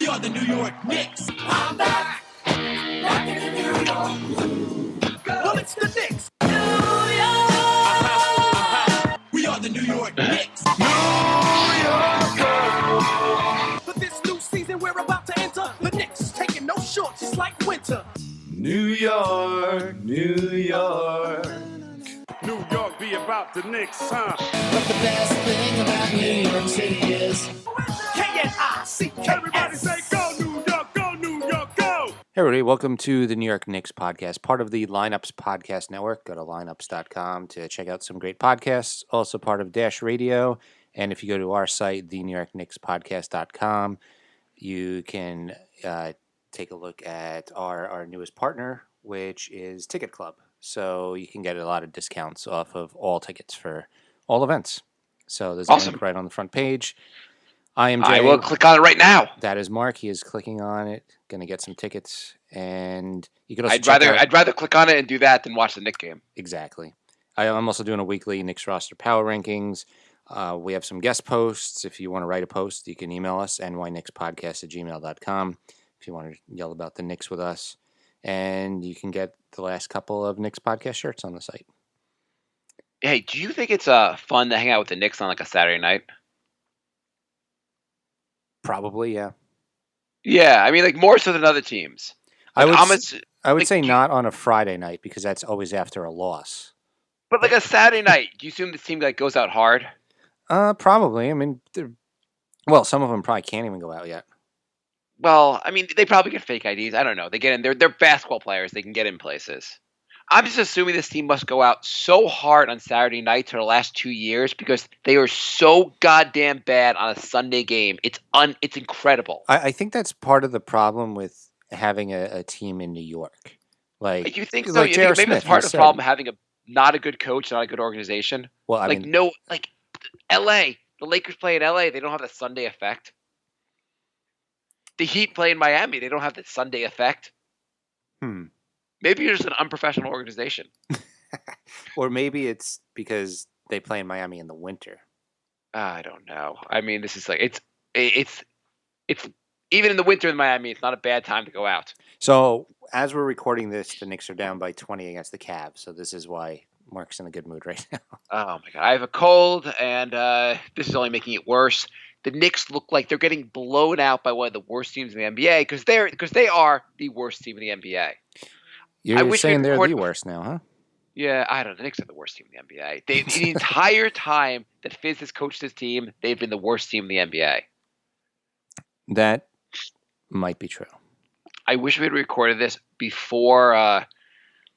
We are the New York Knicks. I'm back. Back in the New York. Well, it's the Knicks. New York. We are the New York Knicks. New York. For this new season we're about to enter, the Knicks is taking no shorts, it's like winter. New York, New York. New York be about the Knicks, huh? But the best thing about New York City is K-N-I-C-K-S. Everybody say go New York, go New York, go! Hey everybody, welcome to the New York Knicks podcast, part of the Lineups Podcast Network. Go to lineups.com to check out some great podcasts, also part of Dash Radio. And if you go to our site, the New York Knicks Podcast.com, you can take a look at our newest partner, which is Ticket Club. So you can get a lot of discounts off of all tickets for all events. So there's a link right on the front page. I am Jay. I will click on it right now. That is Mark. He is clicking on it, going to get some tickets, and you can also I'd rather click on it and do that than watch the Knicks game. Exactly. I'm also doing a weekly Knicks roster power rankings. We have some guest posts. If you want to write a post, you can email us, nyknickspodcast@gmail.com, if you want to yell about the Knicks with us. And you can get the last couple of Knicks podcast shirts on the site. Hey, do you think it's fun to hang out with the Knicks on like a Saturday night? Probably, yeah. Yeah, I mean, like more so than other teams. Like, I would say not on a Friday night because that's always after a loss. But like a Saturday night, do you assume this team like goes out hard? Probably. I mean, some of them probably can't even go out yet. Well, I mean, they probably get fake IDs. I don't know. They get in. They're basketball players. They can get in places. I'm just assuming this team must go out so hard on Saturday night for the last 2 years because they are so goddamn bad on a Sunday game. It's incredible. I think that's part of the problem with having a team in New York. Like you think so? Like You think maybe that's part of the problem having not a good coach, not a good organization. Well, I mean, L.A. The Lakers play in L.A. They don't have the Sunday effect. The Heat play in Miami. They don't have the Sunday effect. Maybe you're just an unprofessional organization. Or maybe it's because they play in Miami in the winter. I don't know. I mean, this is like it's even in the winter in Miami, it's not a bad time to go out. So as we're recording this, the Knicks are down by 20 against the Cavs. So this is why Mark's in a good mood right now. Oh my God, I have a cold, and this is only making it worse. The Knicks look like they're getting blown out by one of the worst teams in the NBA because they are the worst team in the NBA. You're saying they're the worst now, huh? Yeah, I don't know. The Knicks are the worst team in the NBA. The entire time that Fizz has coached this team, they've been the worst team in the NBA. That might be true. I wish we had recorded this before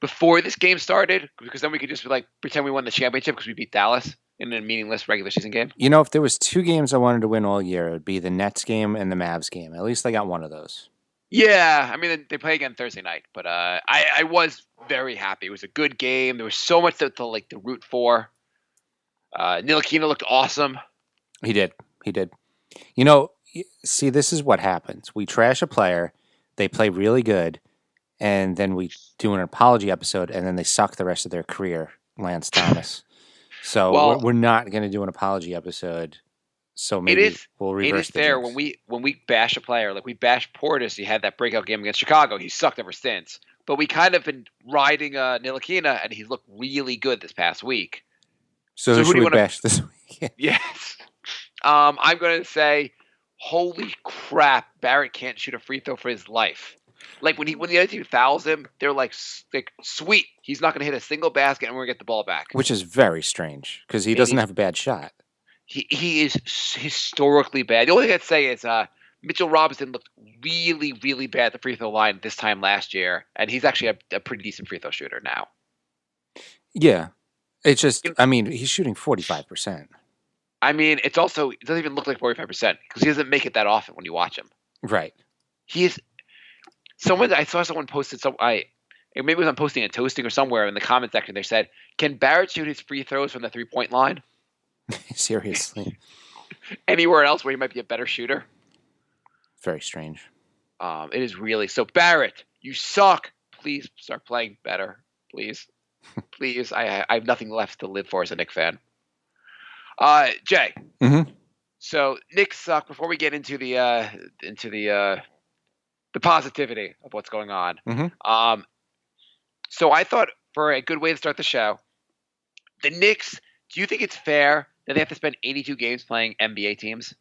this game started, because then we could just pretend we won the championship because we beat Dallas in a meaningless regular season game. You know, if there was two games I wanted to win all year, it would be the Nets game and the Mavs game. At least I got one of those. Yeah, I mean, they play again Thursday night, but I was very happy. It was a good game. There was so much to root for. Ntilikina looked awesome. He did. You know, see, this is what happens. We trash a player, they play really good, and then we do an apology episode, and then they suck the rest of their career, Lance Thomas. So we're not going to do an apology episode. So maybe we'll reverse. It is fair when we bash a player, like we bashed Portis. He had that breakout game against Chicago. He sucked ever since. But we kind of been riding Ntilikina, and he looked really good this past week. So who do we bash this week? Yes. I'm going to say, holy crap, Barrett can't shoot a free throw for his life. Like when the other team fouls him, they're like sweet, he's not going to hit a single basket, and we're going to get the ball back. Which is very strange because he doesn't have a bad shot. He is historically bad. The only thing I'd say is Mitchell Robinson looked really, really bad at the free throw line this time last year, and he's actually a pretty decent free throw shooter now. Yeah. It's just, I mean, he's shooting 45%. I mean, it doesn't even look like 45% because he doesn't make it that often when you watch him. Right. I saw someone posted maybe it was on Posting and Toasting or somewhere in the comment section. They said, "Can Barrett shoot his free throws from the 3-point line?" Seriously. Anywhere else where he might be a better shooter? Very strange. It is really so. Barrett, you suck. Please start playing better. Please. Please. I have nothing left to live for as a Knicks fan. Jay. Mm-hmm. So Knicks suck. Before we get into the positivity of what's going on, so I thought for a good way to start the show, the Knicks. Do you think it's fair that they have to spend 82 games playing NBA teams?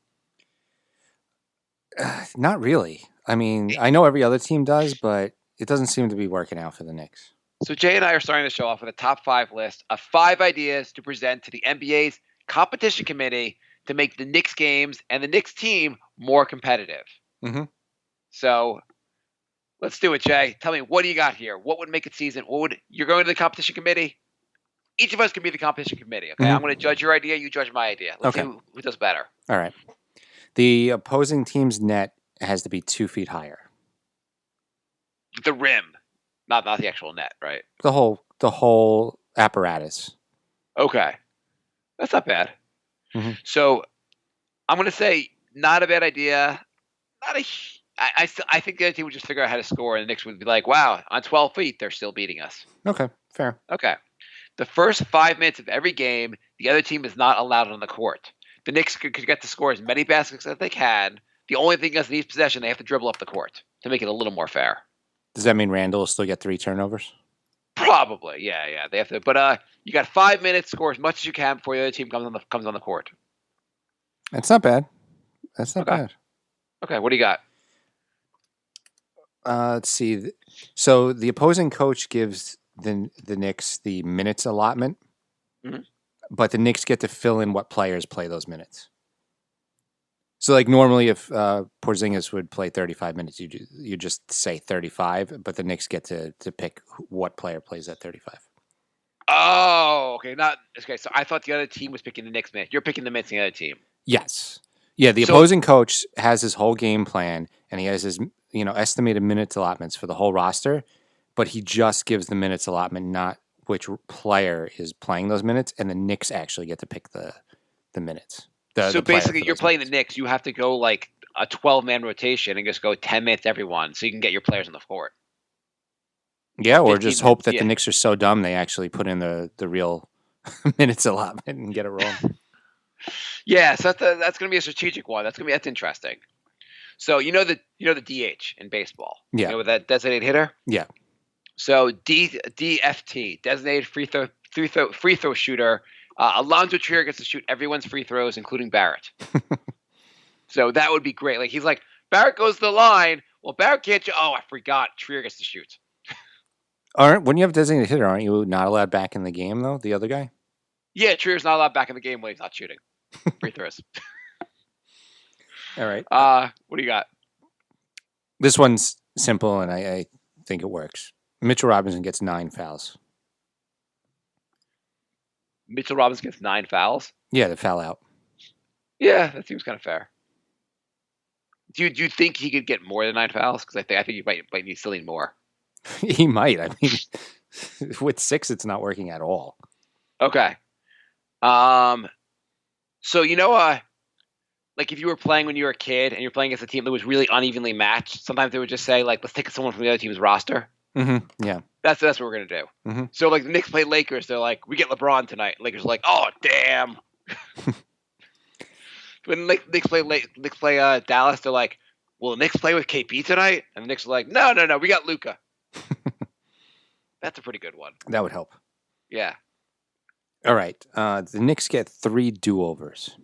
Not really. I mean, I know every other team does, but it doesn't seem to be working out for the Knicks. So Jay and I are starting the show off with a top 5 list of 5 ideas to present to the NBA's competition committee to make the Knicks games and the Knicks team more competitive. Mm-hmm. So let's do it, Jay. Tell me, what do you got here? What would make a season? You're going to the competition committee? Each of us can be the competition committee. Okay, I'm going to judge your idea. You judge my idea. Let's see who does better. All right. The opposing team's net has to be 2 feet higher. The rim, not the actual net, right? The whole apparatus. Okay, that's not bad. Mm-hmm. So I'm going to say not a bad idea. I think the other team would just figure out how to score, and the Knicks would be like, "Wow, on 12 feet, they're still beating us." Okay, fair. Okay. The first 5 minutes of every game, the other team is not allowed on the court. The Knicks could get to score as many baskets as they can. The only thing is in each possession, they have to dribble up the court to make it a little more fair. Does that mean Randall will still get 3 turnovers? Probably, yeah. They have to, but you got 5 minutes, score as much as you can before the other team comes on the court. That's not bad. That's not bad. Okay, what do you got? Let's see. So the opposing coach gives the Knicks the minutes allotment, but the Knicks get to fill in what players play those minutes. So, like, normally if Porzingis would play 35 minutes, you just say 35, but the Knicks get to pick what player plays that 35. Oh, okay. So I thought the other team was picking the Knicks minutes. You're picking the minutes of the other team. Yes. Yeah, the opposing coach has his whole game plan, and he has his estimated minutes allotments for the whole roster, but he just gives the minutes allotment, not which player is playing those minutes, and the Knicks actually get to pick the minutes. So basically, you're playing the Knicks. You have to go like a 12-man rotation and just go 10 minutes everyone so you can get your players on the court. Yeah, or just hope that the Knicks are so dumb they actually put in the real minutes allotment and get it rolling. Yeah, so that's going to be a strategic one. That's interesting. So you know the DH in baseball. Yeah. You know that designated hitter. Yeah. So DFT, designated free throw shooter. Alonzo Trier gets to shoot everyone's free throws, including Barrett. So that would be great. Like he's like, Barrett goes to the line. Well, Barrett can't. Oh, I forgot. Trier gets to shoot. When you have designated hitter, aren't you not allowed back in the game though? The other guy. Yeah, Trier's not allowed back in the game when he's not shooting free throws. All right. What do you got? This one's simple, and I think it works. Mitchell Robinson gets 9 fouls. Mitchell Robinson gets 9 fouls? Yeah, the foul out. Yeah, that seems kind of fair. Do you think he could get more than 9 fouls? Because I think he might still need more. He might. I mean, with 6, it's not working at all. Okay. So like if you were playing when you were a kid and you're playing against a team that was really unevenly matched, sometimes they would just say like, let's take someone from the other team's roster. Mm-hmm. Yeah. That's what we're gonna do. Mm-hmm. So like the Knicks play Lakers, they're like, we get LeBron tonight. Lakers are like, oh damn. When Knicks play Dallas, they're like, will the Knicks play with KP tonight? And the Knicks are like, no, we got Luka. That's a pretty good one. That would help. Yeah. All right. The Knicks get 3 do-overs.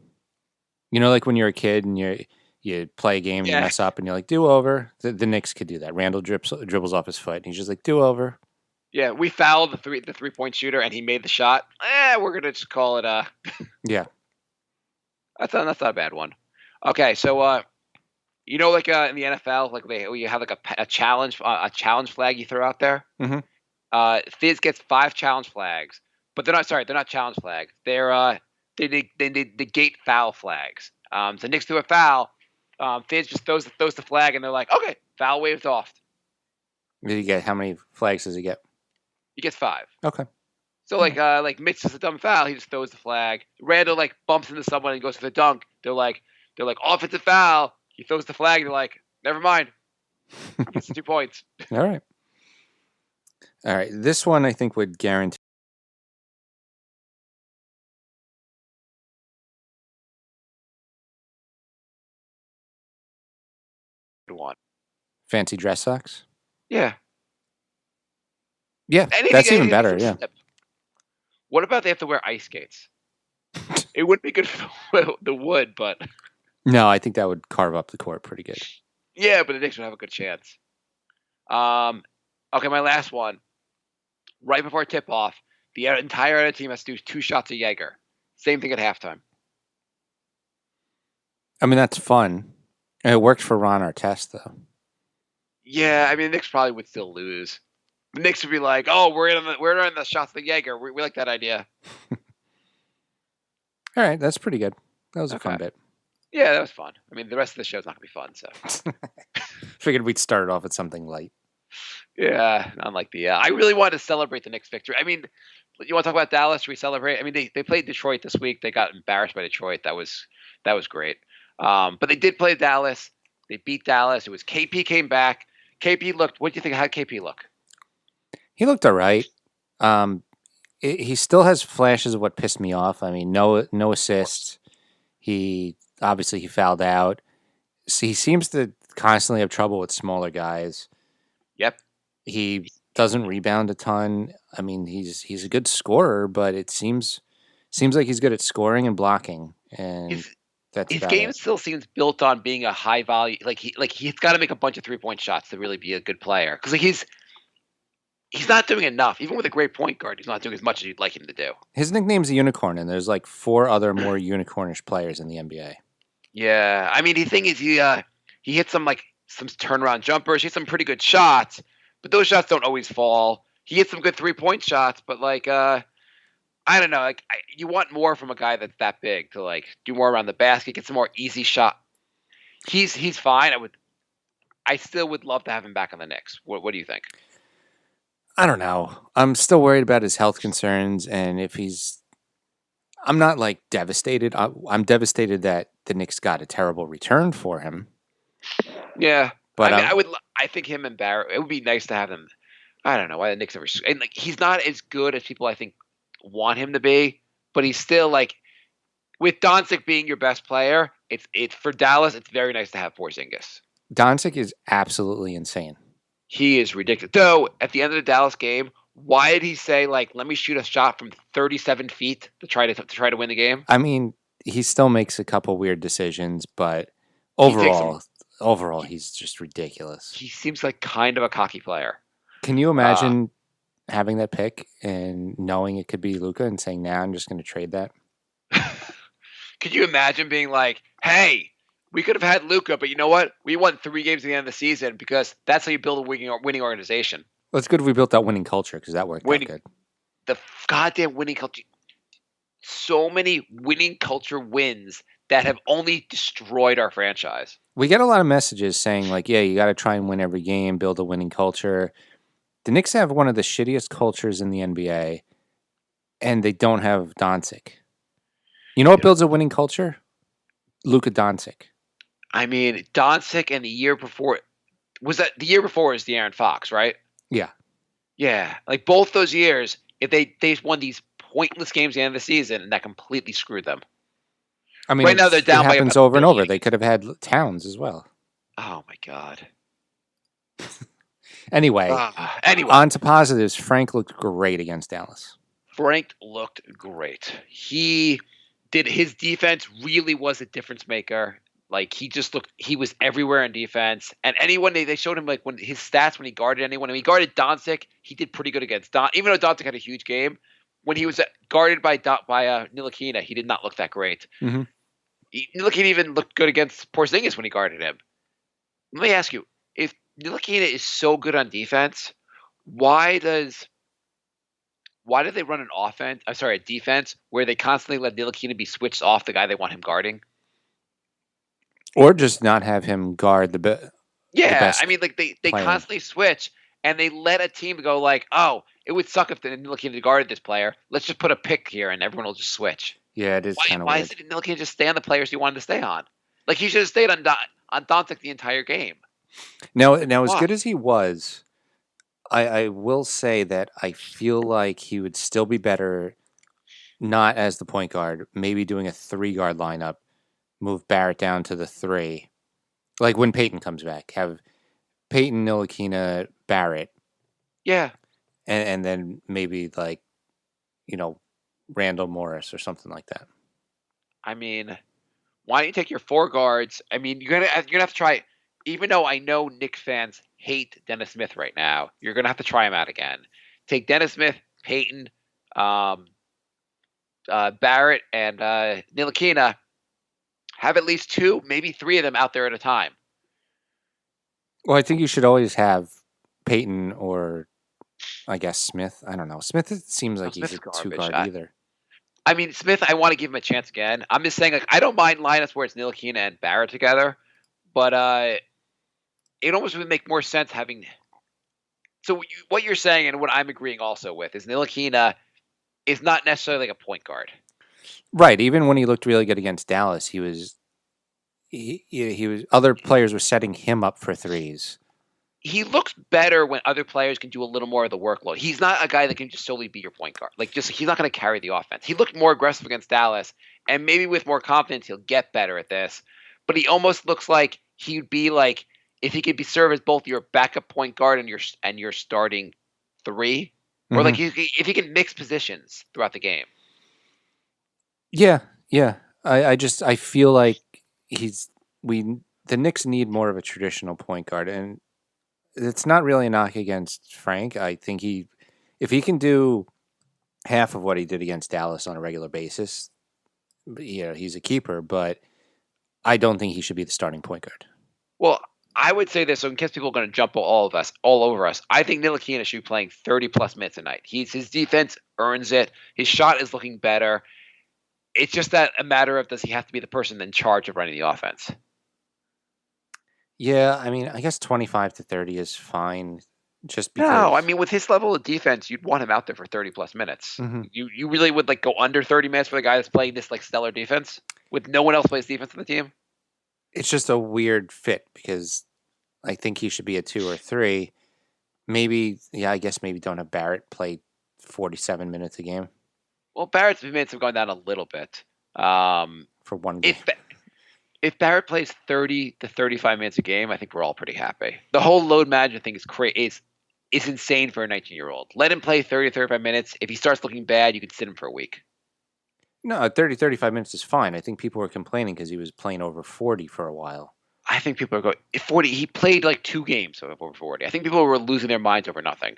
You know, like when you're a kid and you play a game and you mess up and you're like, do-over. The Knicks could do that. Randall dribbles off his foot and he's just like, do-over. Yeah, we fouled the 3-point shooter and he made the shot. We're going to just call it Yeah. That's not a bad one. Okay, so like in the NFL, like you have like a challenge flag you throw out there. Mm-hmm. Fizz gets 5 challenge flags, but they're not challenge flags. They negate foul flags. So Knicks do a foul. Fizz just throws the flag, and they're like, okay, foul waved off. Did he get how many flags does he get? He gets 5. Okay. So like Mitch does a dumb foul, he just throws the flag. Randall like bumps into someone and goes for the dunk. They're like offensive foul. He throws the flag. They're like, never mind. He gets 2 points. All right. This one I think would guarantee want. Fancy dress socks? Yeah. Yeah, that's even better, yeah. slip. What about they have to wear ice skates? It would be good for the wood, but No, I think that would carve up the court pretty good. yeah, but the Knicks would have a good chance. Okay, my last one. Right before tip off, the entire other team has to do 2 shots of Jaeger. Same thing at halftime. I mean, that's fun. It worked for Ron Artest, though. Yeah, I mean, the Knicks probably would still lose. The Knicks would be like, "Oh, we're in the shots of the Jaeger. We like that idea." All right, that's pretty good. That was a fun bit. Yeah, that was fun. I mean, the rest of the show's not gonna be fun, so. Figured we'd start it off with something light. Yeah, unlike the. I really wanted to celebrate the Knicks victory. I mean, you want to talk about Dallas? Should we celebrate? I mean, they played Detroit this week. They got embarrassed by Detroit. That was great. But they did play Dallas. They beat Dallas. It was KP came back. KP looked. What do you think? How did KP look? He looked all right. He still has flashes of what pissed me off. I mean, no assists. He fouled out. So he seems to constantly have trouble with smaller guys. Yep. He doesn't rebound a ton. I mean, he's a good scorer, but it seems like he's good at scoring and blocking. And his game still seems built on being a high value. He's got to make a bunch of 3-point shots to really be a good player. Because he's not doing enough. Even with a great point guard, he's not doing as much as you'd like him to do. His nickname's a unicorn, and there's like 4 other more unicornish players in the NBA. Yeah, I mean, the thing is, he hits some turnaround jumpers. He hits some pretty good shots, but those shots don't always fall. He hits some good 3-point shots, but I don't know. You want more from a guy that's that big to do more around the basket, get some more easy shot. He's fine. I still would love to have him back on the Knicks. What do you think? I don't know. I'm still worried about his health concerns, and if I'm not devastated. I'm devastated that the Knicks got a terrible return for him. Yeah, but I mean, I think him and Barrett. It would be nice to have them. I don't know why the Knicks ever. And he's not as good as people I think want him to be, but he's still with Doncic being your best player. It's for Dallas. It's very nice to have Porzingis. Doncic is absolutely insane. He is ridiculous. Though at the end of the Dallas game, why did he say let me shoot a shot from 37 feet to try to win the game? I mean, he still makes a couple weird decisions, but overall, he's just ridiculous. He seems like kind of a cocky player. Can you imagine having that pick and knowing it could be Luka and saying, "Nah, I'm just going to trade that"? Could you imagine being like, "Hey, we could have had Luka, but you know what? We won 3 games at the end of the season because that's how you build a winning organization." Well, it's good we built that winning culture because that worked out good. The goddamn winning culture. So many winning culture wins that have only destroyed our franchise. We get a lot of messages saying yeah, you got to try and win every game, build a winning culture. The Knicks have one of the shittiest cultures in the NBA, and they don't have Doncic. You know what builds a winning culture? Luka Doncic. I mean, Doncic and the year before was the De'Aaron Fox, right? Yeah. Yeah. Both those years, if they won these pointless games at the end of the season, and that completely screwed them. I mean, right now they're down. It happens over and over. They could have had Towns as well. Oh my God. Anyway, on to positives. Frank looked great against Dallas. Frank looked great. His defense really was a difference maker. He was everywhere in defense. And anyone, they showed him when his stats when he guarded anyone. When he guarded Doncic, he did pretty good against Don. Even though Doncic had a huge game, when he was guarded by Ntilikina, he did not look that great. Mm-hmm. Ntilikina even looked good against Porzingis when he guarded him. Let me ask you, if Ntilikina is so good on defense, why do they run a defense where they constantly let Ntilikina be switched off the guy they want him guarding? Or just not have him guard the best. Yeah, I mean, they constantly switch, and they let a team go oh, it would suck if Ntilikina guarded this player. Let's just put a pick here, and everyone will just switch. Yeah, it is kind of weird. Why isn't Ntilikina just stay on the players he wanted to stay on? He should have stayed on Doncic the entire game. Now, as good as he was, I will say that I feel like he would still be better not as the point guard, maybe doing a 3-guard lineup, move Barrett down to the 3, Like when Peyton comes back, have Peyton, Ntilikina, Barrett, Yeah. and then maybe like, you know, Randall Morris or something like that. I mean, why don't you take your 4 guards? I mean, you're gonna have to try. Even though I know Knicks fans hate Dennis Smith right now, you're gonna have to try him out again. Take Dennis Smith, Peyton, um, Barrett, and Ntilikina. Have at least 2, maybe 3 of them out there at a time. Well, I think you should always have Peyton or I guess Smith. I don't know. Smith it seems No, like he's Smith's a garbage. 2 guard either. I mean, Smith, I want to give him a chance again. I'm just saying, like, I don't mind lineups where it's Ntilikina and Barrett together, but it almost would make more sense having. So what you're saying, and what I'm agreeing also with, is Ntilikina is not necessarily like a point guard. Right. Even when he looked really good against Dallas, he was other players were setting him up for threes. He looks better when other players can do a little more of the workload. He's not a guy that can just solely be your point guard. Like, just he's not going to carry the offense. He looked more aggressive against Dallas, and maybe with more confidence he'll get better at this. But he almost looks like he'd be like if he could be serve as both your backup point guard and your starting 3, or like if he can mix positions throughout the game. Yeah, yeah. I feel like the Knicks need more of a traditional point guard, and it's not really a knock against Frank. I think if he can do half of what he did against Dallas on a regular basis, he's a keeper, but I don't think he should be the starting point guard. Well, I would say this, so in case people are going to jump all over us, I think Ntilikina should be playing 30-plus minutes a night. His defense earns it. His shot is looking better. It's just that a matter of does he have to be the person in charge of running the offense? Yeah, I mean, I guess 25 to 30 is fine. Just because. No, I mean, with his level of defense, you'd want him out there for 30-plus minutes. You really would like go under 30 minutes for the guy that's playing this like stellar defense with no one else plays defense on the team? It's just a weird fit because I think he should be a 2 or 3. Maybe, I guess maybe don't have Barrett play 47 minutes a game. Well, Barrett's minutes have gone down a little bit. For one game. If Barrett plays 30 to 35 minutes a game, I think we're all pretty happy. The whole load management thing is crazy. It's insane for a 19-year-old. Let him play 30 to 35 minutes. If he starts looking bad, you can sit him for a week. No, 30, 35 minutes is fine. I think people were complaining because he was playing over 40 for a while. I think people are going 40. He played like 2 games over 40. I think people were losing their minds over nothing.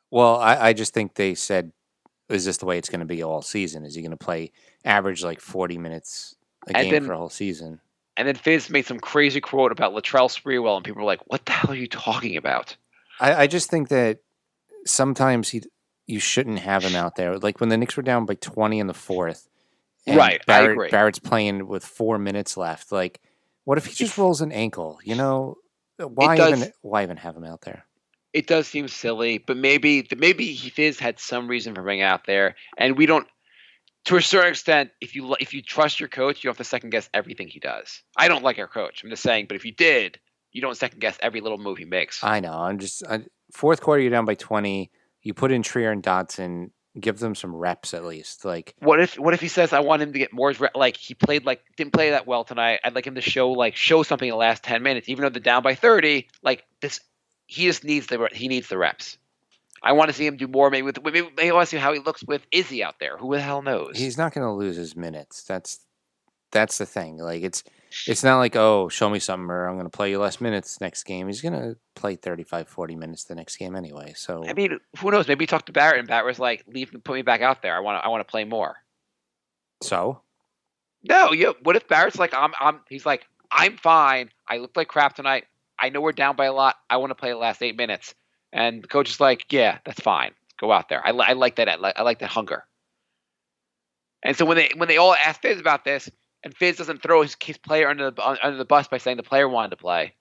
Well, I just think they said, is this the way it's going to be all season? Is he going to play average like 40 minutes a game for a whole season? And then Fizz made some crazy quote about Latrell Sprewell, and people were like, what the hell are you talking about? I just think that sometimes you shouldn't have him out there. Like when the Knicks were down by 20 in the fourth. Right, I agree. Barrett's playing with 4 minutes left. Like, what if he just rolls an ankle? Why even have him out there? It does seem silly, but maybe Fizz had some reason for being out there, and we don't. To a certain extent, if you trust your coach, you don't have to second guess everything he does. I don't like our coach. I'm just saying, but if you did, you don't second guess every little move he makes. I know. Fourth quarter, you're down by 20. You put in Trier and Dotson. Give them some reps at least. Like, what if he says I want him to get more? Like he didn't play that well tonight. I'd like him to show something in the last 10 minutes, even though they're down by 30. Like this, he just needs the reps. I want to see him do more. Maybe I want to see how he looks with Izzy out there. Who the hell knows? He's not going to lose his minutes. That's the thing. Like it's not like, oh, show me something or I'm going to play you less minutes next game. He's going to play 35, 40 minutes the next game anyway. So I mean, who knows? Maybe he talked to Barrett and Barrett was like, "Leave me, put me back out there. I want to play more." So no, what if Barrett's like, he's like, I'm fine. I looked like crap tonight. I know we're down by a lot. I want to play the last 8 minutes. And the coach is like, yeah, that's fine. Go out there. I like that. I like that hunger. And so when they all ask Fizz about this, and Fizz doesn't throw his player under the bus by saying the player wanted to play.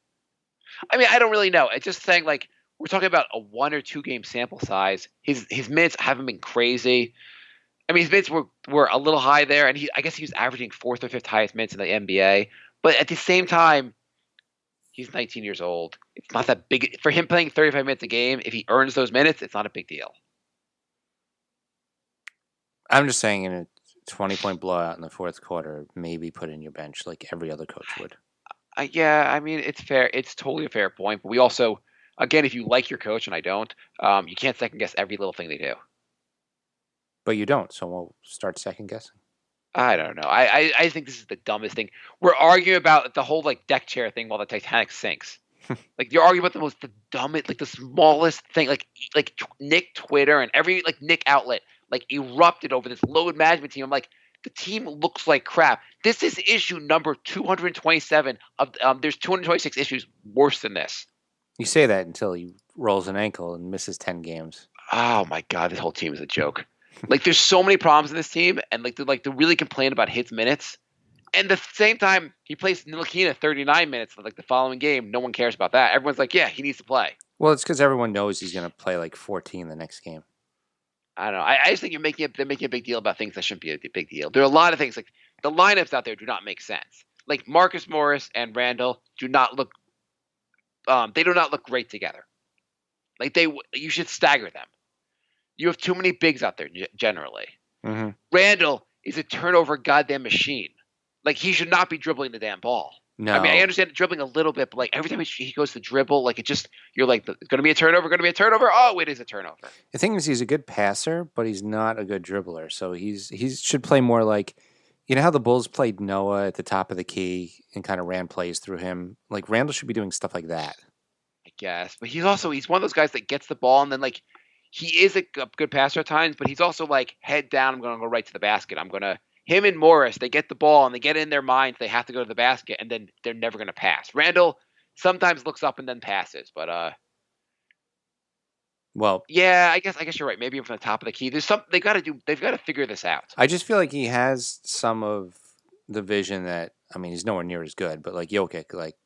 I mean, I don't really know. It's just saying like we're talking about a 1 or 2 game sample size. His minutes haven't been crazy. I mean, his minutes were a little high there, and I guess he was averaging 4th or 5th highest minutes in the NBA. But at the same time, he's 19 years old. It's not that big for him playing 35 minutes a game. If he earns those minutes, it's not a big deal. I'm just saying in a 20-point blowout in the fourth quarter, maybe put in your bench like every other coach would. Yeah, I mean, it's fair. It's totally a fair point. But we also, again, if you like your coach, and I don't, you can't second guess every little thing they do. But you don't, so we'll start second guessing. I don't know. I think this is the dumbest thing. We're arguing about the whole like deck chair thing while the Titanic sinks. Like you're arguing about the dumbest, like the smallest thing. Nick Twitter and every like Nick outlet like erupted over this load management team. I'm like, the team looks like crap. This is issue number 227 of there's 226 issues worse than this. You say that until he rolls an ankle and misses 10 games. Oh my god, this whole team is a joke. Like there's so many problems in this team, and like they really complain about his minutes. And at the same time, he plays Ntilikina 39 minutes like the following game. No one cares about that. Everyone's like, yeah, he needs to play. Well, it's because everyone knows he's going to play like 14 the next game. I don't know. I just think they're making a big deal about things that shouldn't be a big deal. There are a lot of things like the lineups out there do not make sense. Like Marcus Morris and Randall do not look great together. Like you should stagger them. You have too many bigs out there generally. Mm-hmm. Randall is a turnover goddamn machine. Like he should not be dribbling the damn ball. No. I mean, I understand dribbling a little bit, but like every time he goes to dribble, like you're like, it's going to be a turnover, going to be a turnover. Oh, it is a turnover. The thing is, he's a good passer, but he's not a good dribbler. So he should play more like, you know how the Bulls played Noah at the top of the key and kind of ran plays through him? Like Randall should be doing stuff like that. I guess, but he's one of those guys that gets the ball and then like he is a good passer at times, but he's also like head down. I'm going to go right to the basket. Him and Morris, they get the ball and they get in their minds they have to go to the basket, and then they're never going to pass. Randall sometimes looks up and then passes, but well, yeah, I guess you're right. Maybe from the top of the key, they've got to figure this out. I just feel like he has some of the vision that, I mean, he's nowhere near as good, but like Jokic, like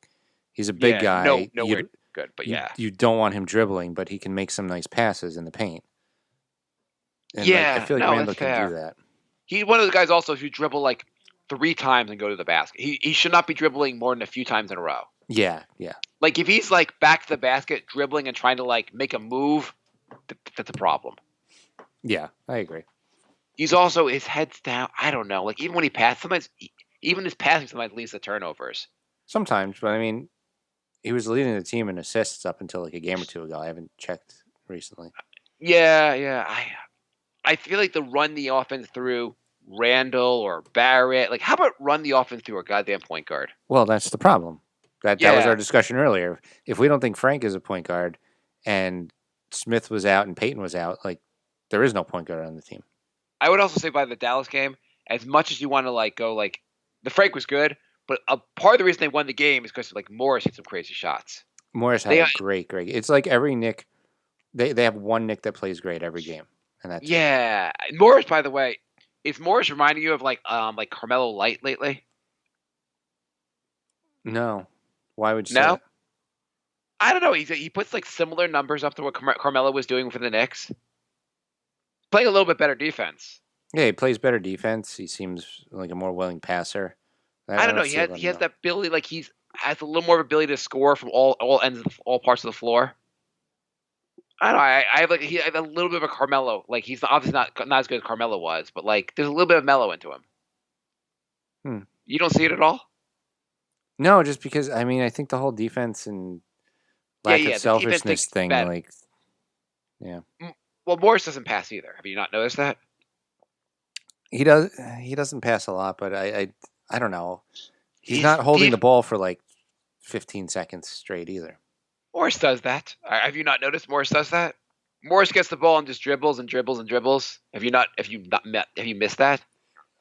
he's a big guy. Nowhere good, but yeah, you don't want him dribbling, but he can make some nice passes in the paint. And yeah, I feel like Randall can do that. He's one of the guys also who dribble like 3 times and go to the basket. He should not be dribbling more than a few times in a row. Yeah, yeah. Like if he's like back to the basket dribbling and trying to like make a move, that's a problem. Yeah, I agree. He's also his head's down. I don't know. Like even when he passes, even his passing sometimes leads to turnovers. Sometimes, but I mean, he was leading the team in assists up until like a game or two ago. I haven't checked recently. Yeah. I feel like to run the offense through Randall or Barrett. Like, how about run the offense through a goddamn point guard? Well, that's the problem. That was our discussion earlier. If we don't think Frank is a point guard and Smith was out and Peyton was out, like there is no point guard on the team. I would also say by the Dallas game, as much as you want to like go like the Frank was good, but a part of the reason they won the game is because like Morris hit some crazy shots. Morris had a great. It's like every Nick, they have one Nick that plays great every game, and that's it. Morris, by the way, is Morris reminding you of like Carmelo Light lately? No, why would you say that? I don't know. He puts like similar numbers up to what Carmelo was doing for the Knicks. Playing a little bit better defense. Yeah, he plays better defense. He seems like a more willing passer. I don't know. He has that ability. Like has a little more ability to score from all ends of all parts of the floor. I don't know. I have a little bit of a Carmelo. Like he's obviously not as good as Carmelo was, but like there's a little bit of mellow into him. You don't see it at all? No, just because I mean I think the whole defense and lack of selfishness thing, like, yeah. Well, Morris doesn't pass either. Have you not noticed that? He does. He doesn't pass a lot, but I don't know. He's not holding the ball for like 15 seconds straight either. Morris does that. Have you not noticed Morris does that? Morris gets the ball and just dribbles and dribbles and dribbles. Have you missed that?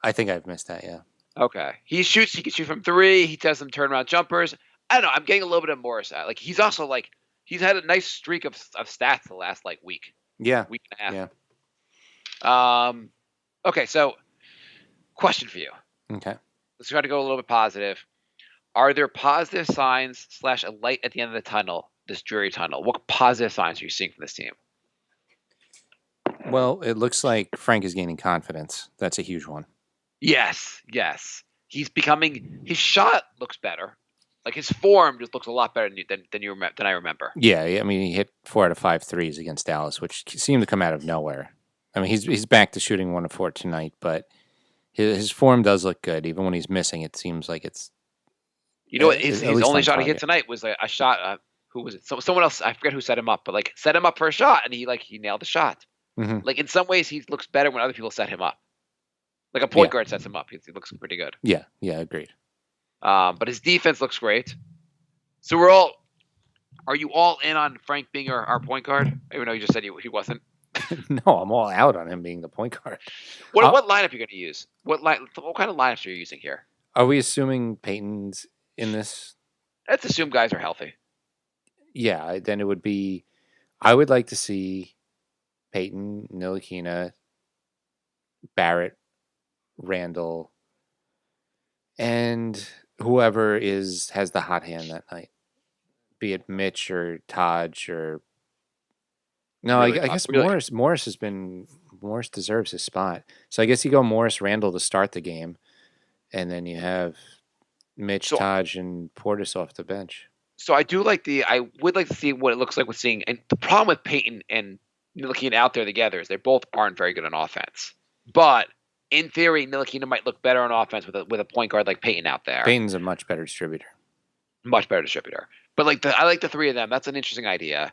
I think I've missed that, yeah. Okay. He can shoot from 3. He does some turnaround jumpers. I don't know. I'm getting a little bit of Morris out. Like he's also like he's had a nice streak of stats the last like week. Yeah. Week and a half. Yeah. Okay, so question for you. Okay. Let's try to go a little bit positive. Are there positive signs / a light at the end of the tunnel, this dreary tunnel? What positive signs are you seeing from this team? Well, it looks like Frank is gaining confidence. That's a huge one. Yes. He's becoming. His shot looks better. Like his form just looks a lot better than I remember. Yeah, I mean he hit 4 out of 5 threes against Dallas, which seemed to come out of nowhere. I mean he's back to shooting 1 of 4 tonight, but his form does look good. Even when he's missing, it seems like it's You know what? At His least only on shot he hit target. tonight was a shot. Who was it? Someone else. I forget who set him up, but like set him up for a shot, and he nailed the shot. Hmm. Like in some ways, he looks better when other people set him up. Like a Yeah. point guard sets him up, he looks pretty good. Yeah. Yeah. Agreed. But his defense looks great. So are you all in on Frank being our point guard? Even though you just said he wasn't. No, I'm all out on him being the point guard. What lineup are you going to use? What kind of lineups are you using here? Are we assuming Peyton's in this? Let's assume guys are healthy. Yeah, then it would be. I would like to see Peyton, Ntilikina, Barrett, Randall, and whoever has the hot hand that night, be it Mitch or Taj or. No, Really, I guess really? Morris deserves his spot. So I guess you go Morris Randall to start the game, and then you have Mitch, So- Taj, and Portis off the bench. So I would like to see what it looks like with seeing. And the problem with Peyton and Ntilikina out there together is they both aren't very good on offense. But in theory, Ntilikina might look better on offense with a point guard like Peyton out there. Peyton's a much better distributor. Much better distributor. But I like the three of them. That's an interesting idea.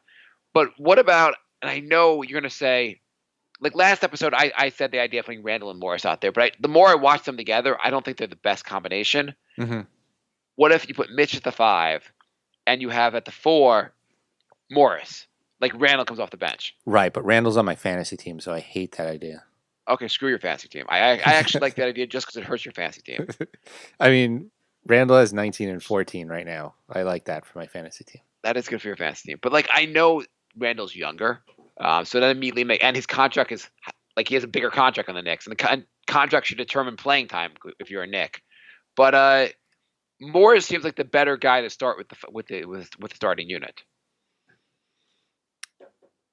But what about? And I know you're going to say, like last episode, I said the idea of putting Randall and Morris out there. But the more I watch them together, I don't think they're the best combination. Mm-hmm. What if you put Mitch at the 5, and you have at the 4 Morris? Like Randall comes off the bench. Right, but Randall's on my fantasy team, so I hate that idea. Okay, screw your fantasy team. I actually like that idea just because it hurts your fantasy team. I mean, Randall has 19 and 14 right now. I like that for my fantasy team. That is good for your fantasy team. But like I know Randall's younger, so that immediately and his contract is like he has a bigger contract on the Knicks, and the contract should determine playing time if you're a Knick. But Morris seems like the better guy to start with the starting unit.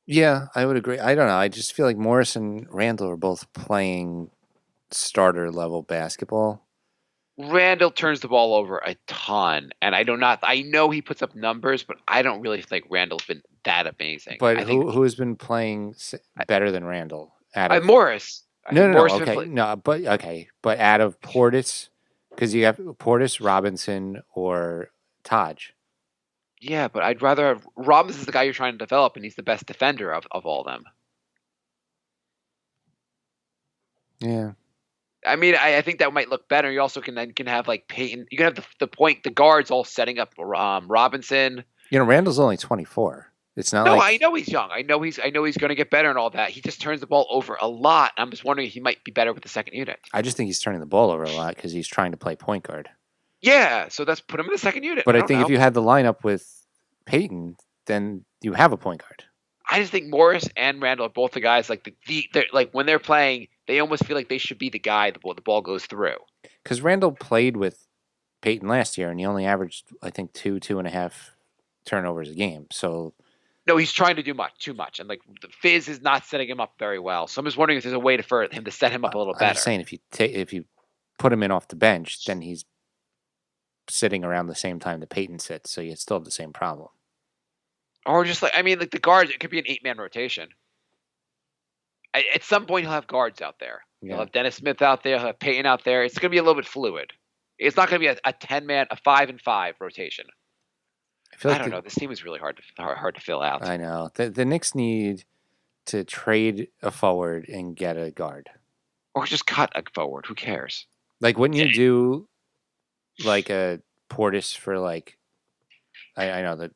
Yeah, I would agree. I don't know. I just feel like Morris and Randall are both playing starter level basketball. Randall turns the ball over a ton, and I know he puts up numbers, but I don't really think Randall's been that amazing. But I think who has been playing better than Randall? Out of, Morris. I think no, Morris okay, no, but okay, but out of Portis, because you have Portis, Robinson, or Taj. Yeah, but I'd rather have Robinson's the guy you're trying to develop, and he's the best defender of all of them. Yeah. I mean, I think that might look better. You also can have like Peyton. You can have the guards all setting up Robinson. You know, Randall's only 24. It's not No, like I know he's young. I know he's going to get better and all that. He just turns the ball over a lot. I'm just wondering if he might be better with the second unit. I just think he's turning the ball over a lot because he's trying to play point guard. Yeah, so that's put him in the second unit. But I don't think know. if you had the lineup with Peyton, then you have a point guard. I just think Morris and Randall are both the guys like they're like when they're playing, they almost feel like they should be the guy the ball goes through. Because Randall played with Peyton last year, and he only averaged, I think, 2.5 turnovers a game. So No, he's trying to do too much, and like the Fizz is not setting him up very well. So I'm just wondering if there's a way for him to set him up a little better. I'm just saying, if you put him in off the bench, then he's sitting around the same time that Peyton sits, so you still have the same problem. Or just like the guards, it could be an 8-man rotation. At some point, he'll have guards out there. Yeah. He'll have Dennis Smith out there. He'll have Peyton out there. It's going to be a little bit fluid. It's not going to be a 10-man, a 5-and-5 rotation. I don't know. This team is really hard to fill out. I know. The Knicks need to trade a forward and get a guard. Or just cut a forward. Who cares? Like, wouldn't you do like a Portis for like? I know that.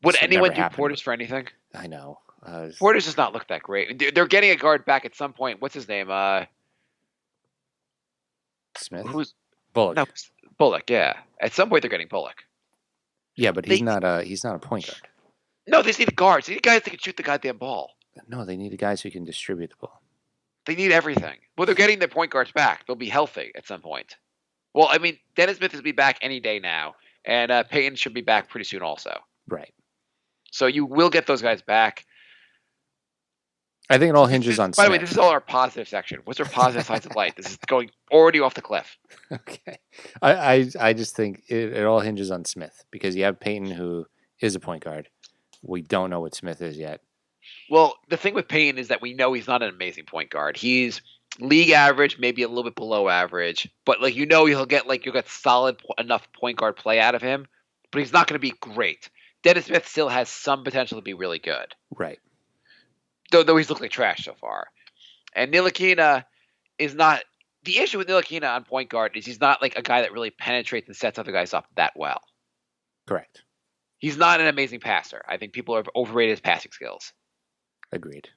Would this anyone never do happened. Portis for anything? I know. Portis does not look that great. They're getting a guard back at some point. What's his name? Smith. Who's Bullock? No, Bullock. Yeah. At some point, they're getting Bullock. Yeah, but he's not a point guard. No, they just need guards. They need guys that can shoot the goddamn ball. No, they need guys who can distribute the ball. They need everything. Well, they're getting their point guards back. They'll be healthy at some point. Well, I mean, Dennis Smith will be back any day now, and Peyton should be back pretty soon also. Right. So you will get those guys back. I think it all hinges on. By the way, Smith. this is all our positive section. What's our positive sides of light? This is going already off the cliff. Okay. I just think it all hinges on Smith because you have Peyton, who is a point guard. We don't know what Smith is yet. Well, the thing with Payne is that we know he's not an amazing point guard. He's League average, maybe a little bit below average, but like you'll get solid enough point guard play out of him, but he's not going to be great. Dennis Smith still has some potential to be really good, Right. though he's looked like trash so far. And Ntilikina is not the issue with Ntilikina on point guard is he's not like a guy that really penetrates and sets other guys up that well. Correct. He's not an amazing passer. I think people have overrated his passing skills. Agreed.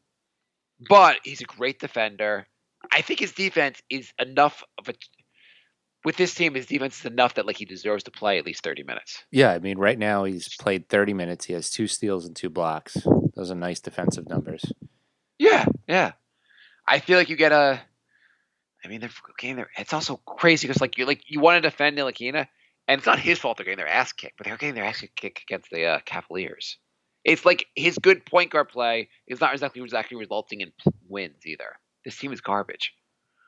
But he's a great defender. I think his defense is enough of a with this team. His defense is enough that like he deserves to play at least 30 minutes. Yeah, I mean, right now he's played 30 minutes. He has 2 steals and 2 blocks. Those are nice defensive numbers. Yeah. I feel like you get a. I mean, they're getting their. It's also crazy because you want to defend Ntilikina, and it's not his fault they're getting their ass kicked, but they're getting their ass kicked against the Cavaliers. It's like his good point guard play is not exactly resulting in wins either. This team is garbage.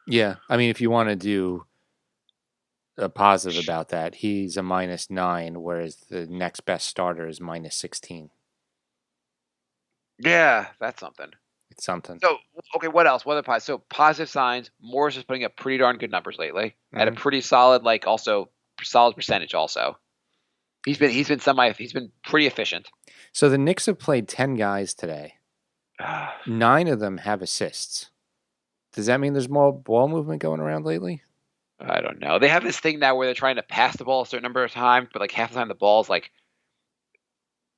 Yeah, I mean, if you want to do a positive about that, he's a -9, whereas the next best starter is -16. Yeah, that's something. It's something. So, okay, what else? What other positive? So, positive signs. Morris is putting up pretty darn good numbers lately. At a pretty solid, solid percentage. Also, he's been pretty efficient. So the Knicks have played 10 guys today. 9 of them have assists. Does that mean there's more ball movement going around lately? I don't know. They have this thing now where they're trying to pass the ball a certain number of times, but like half the time the ball's like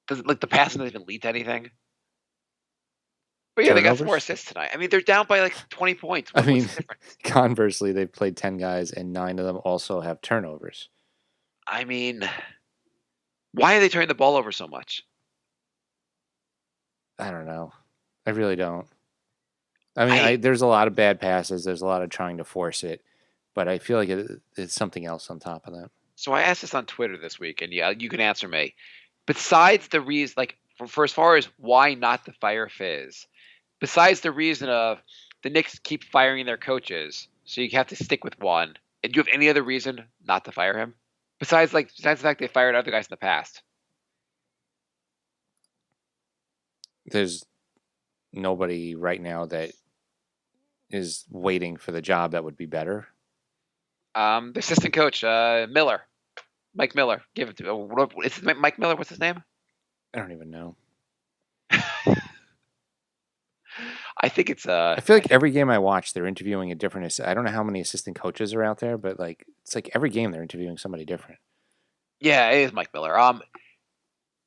the passing doesn't even lead to anything. But yeah, they got 4 assists tonight. I mean, they're down by like 20 points. What's the difference? Conversely, they've played 10 guys and 9 of them also have turnovers. I mean, why are they turning the ball over so much? I don't know. I really don't. I mean, there's a lot of bad passes. There's a lot of trying to force it. But I feel like it's something else on top of that. So I asked this on Twitter this week, and yeah, you can answer me. Besides the reason, like, for as far as why not to fire Fizz, besides the reason of the Knicks keep firing their coaches, so you have to stick with one, and do you have any other reason not to fire him? Besides the fact they fired other guys in the past. There's nobody right now that is waiting for the job that would be better. The assistant coach, Miller. Mike Miller. Give it to is it Mike Miller? What's his name? I don't even know. I think it's I feel like every game I watch, they're interviewing a different. I don't know how many assistant coaches are out there, but like it's like every game they're interviewing somebody different. Yeah, it is Mike Miller.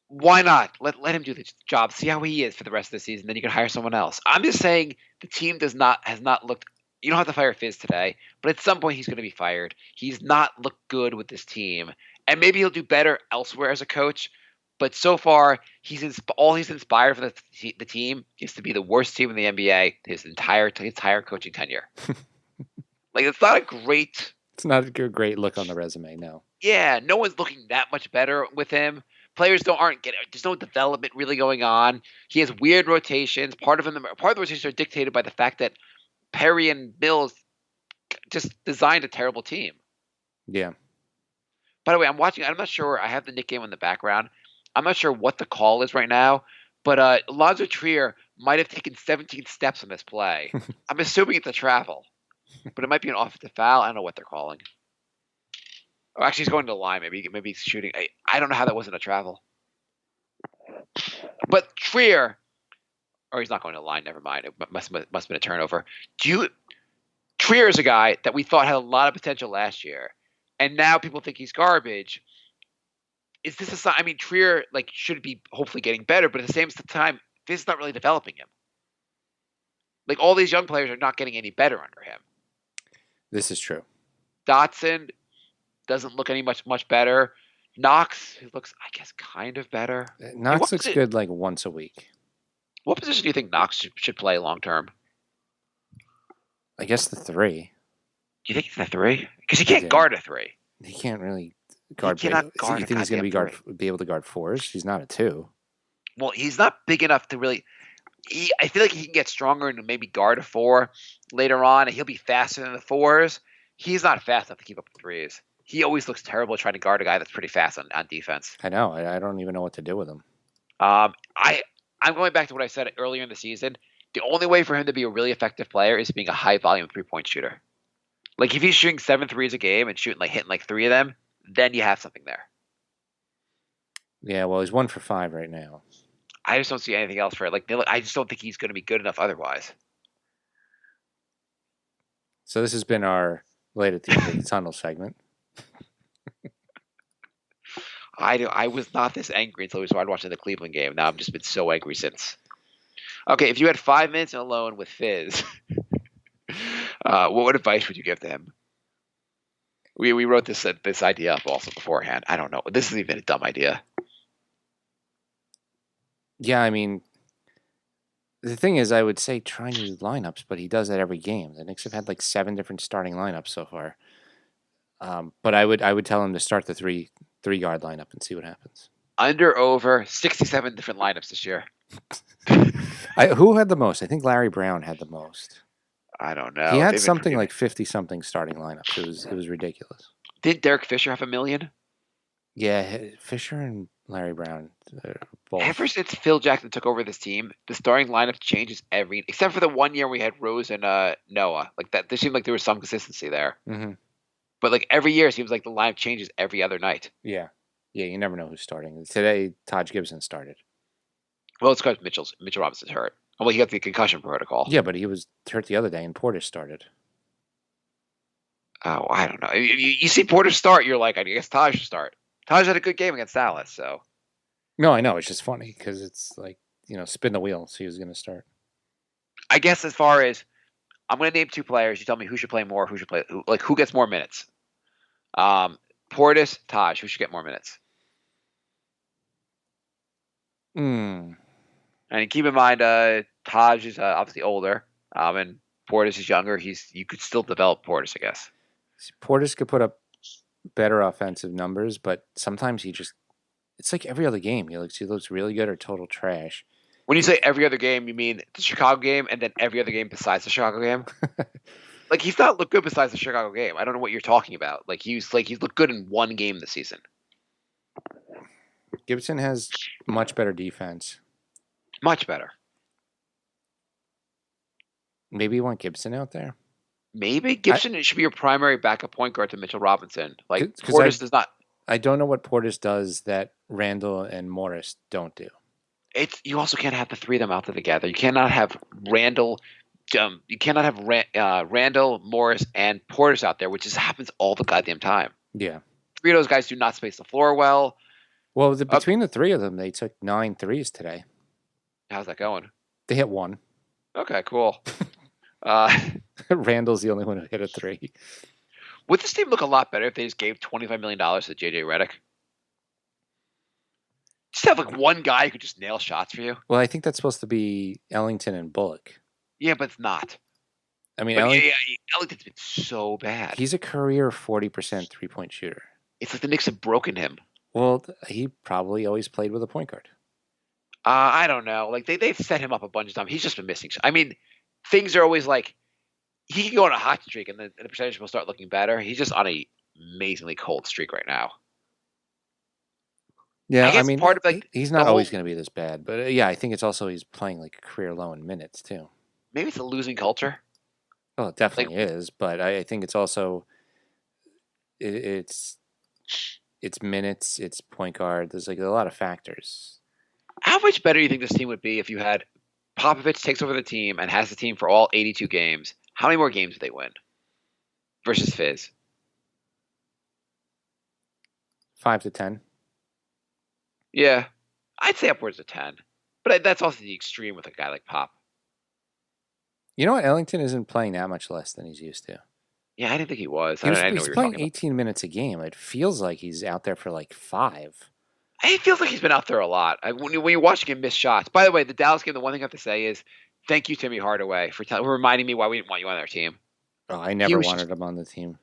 Why not let him do the job? See how he is for the rest of the season. Then you can hire someone else. I'm just saying the team has not looked. You don't have to fire Fizz today, but at some point he's going to be fired. He's not looked good with this team, and maybe he'll do better elsewhere as a coach. But so far, all he's inspired for the team is to be the worst team in the NBA his entire coaching tenure. Like it's not a great. It's not a great look on the resume. No. Yeah, no one's looking that much better with him. Players aren't getting. There's no development really going on. He has weird rotations. Part of the rotations are dictated by the fact that Perry and Mills just designed a terrible team. Yeah. By the way, I'm watching. I'm not sure. I have the Knicks game in the background. I'm not sure what the call is right now, but Alonzo Trier might have taken 17 steps on this play. I'm assuming it's a travel, but it might be an offensive foul. I don't know what they're calling. Oh, actually, he's going to the line. Maybe he's shooting. I don't know how that wasn't a travel. But Trier, or he's not going to the line. Never mind. It must have been a turnover. Trier is a guy that we thought had a lot of potential last year, and now people think he's garbage. Is this a sign? I mean, Trier should be hopefully getting better, but at the same time, this is not really developing him. Like all these young players are not getting any better under him. This is true. Dotson doesn't look any much better. Knox looks, I guess, kind of better. Knox looks good like once a week. What position do you think Knox should play long term? I guess the 3. Do you think it's the 3? Because he can't guard a 3. He can't really guard. He cannot guard. You think he's going to be able to guard 4s? He's not a 2. Well, he's not big enough to really. I feel like he can get stronger and maybe guard a 4 later on, and he'll be faster than the 4s. He's not fast enough to keep up with 3s. He always looks terrible trying to guard a guy that's pretty fast on defense. I know. I don't even know what to do with him. I'm going back to what I said earlier in the season. The only way for him to be a really effective player is being a high volume 3-point shooter. Like if he's shooting 7 threes a game and hitting like 3 of them, then you have something there. Yeah, well, he's 1 for 5 right now. I just don't see anything else for it. Like I just don't think he's going to be good enough otherwise. So this has been our light at the end of the tunnel segment. I was not this angry until we started watching the Cleveland game. Now I've just been so angry since. Okay, if you had 5 minutes alone with Fizz, what advice would you give to him? We wrote this idea up also beforehand. I don't know. This is even a dumb idea. Yeah, I mean, the thing is, I would say try new lineups, but he does that every game. The Knicks have had like 7 different starting lineups so far. But I would tell him to start the three guard lineup and see what happens. Under over 67 different lineups this year. Who had the most? I think Larry Brown had the most. I don't know. He had something like 50-something starting lineups. It was ridiculous. Did Derek Fisher have 1 million? Yeah, Fisher and Larry Brown. Both. Ever since Phil Jackson took over this team, the starting lineup changes except for the 1 year we had Rose and Noah. Like that, there seemed like there was some consistency there. Mm-hmm. But like every year, it seems like the lineup changes every other night. Yeah, you never know who's starting. Today, Taj Gibson started. Well, it's because Mitchell Robinson's hurt. Well, he got the concussion protocol. Yeah, but he was hurt the other day, and Porter started. Oh, I don't know. You see Porter start, you're like, I guess Taj should start. Taj had a good game against Dallas, so. No, I know. It's just funny because it's like, spin the wheel, see who's going to start. I guess as far as, I'm going to name 2 players. You tell me who should play more, who gets more minutes. Portis, Taj, who should get more minutes? And keep in mind, Taj is obviously older, and Portis is younger. You could still develop Portis, I guess. Portis could put up better offensive numbers, but sometimes it's like every other game. He looks really good or total trash. When you say every other game, you mean the Chicago game and then every other game besides the Chicago game? Like he's not looked good besides the Chicago game. I don't know what you're talking about. Like he's looked good in 1 game this season. Gibson has much better defense. Much better. Maybe you want Gibson out there? Maybe Gibson should be your primary backup point guard to Mitchell Robinson. Like Portis does not. I don't know what Portis does that Randall and Morris don't do. You also can't have the 3 of them out there together. You cannot have Randall. You cannot have Randall, Morris, and Portis out there, which just happens all the goddamn time. Yeah. 3 of those guys do not space the floor well. Well, between the 3 of them, they took 9 threes today. How's that going? They hit 1. Okay, cool. Randall's the only one who hit a 3. Would this team look a lot better if they just gave $25 million to JJ Redick? Just have like one guy who could just nail shots for you. Well, I think that's supposed to be Ellington and Bullock. Yeah, but it's not. I mean, Ellington's been so bad. He's a career 40% 3-point shooter. It's like the Knicks have broken him. Well, he probably always played with a point guard. I don't know. Like they've set him up a bunch of times. He's just been missing. I mean, things are always like he can go on a hot streak and the percentage will start looking better. He's just on a amazingly cold streak right now. Yeah, I mean, part of like he's not always going to be this bad, but yeah, I think it's also he's playing like a career low in minutes too. Maybe it's a losing culture. Well, it definitely is, but I think it's also it's minutes, it's point guard. There's like a lot of factors. How much better do you think this team would be if you had Popovich takes over the team and has the team for all 82 games? How many more games would they win versus Fizz? 5 to 10. Yeah, I'd say upwards of 10. But that's also the extreme with a guy like Pop. You know what? Ellington isn't playing that much less than he's used to. Yeah, I didn't think he was. He's playing 18 minutes a game. It feels like he's out there for like 5. It feels like he's been out there a lot. When you're watching him miss shots. By the way, the Dallas game, the one thing I have to say is thank you, Timmy Hardaway, for reminding me why we didn't want you on our team. Oh, I never wanted him on the team.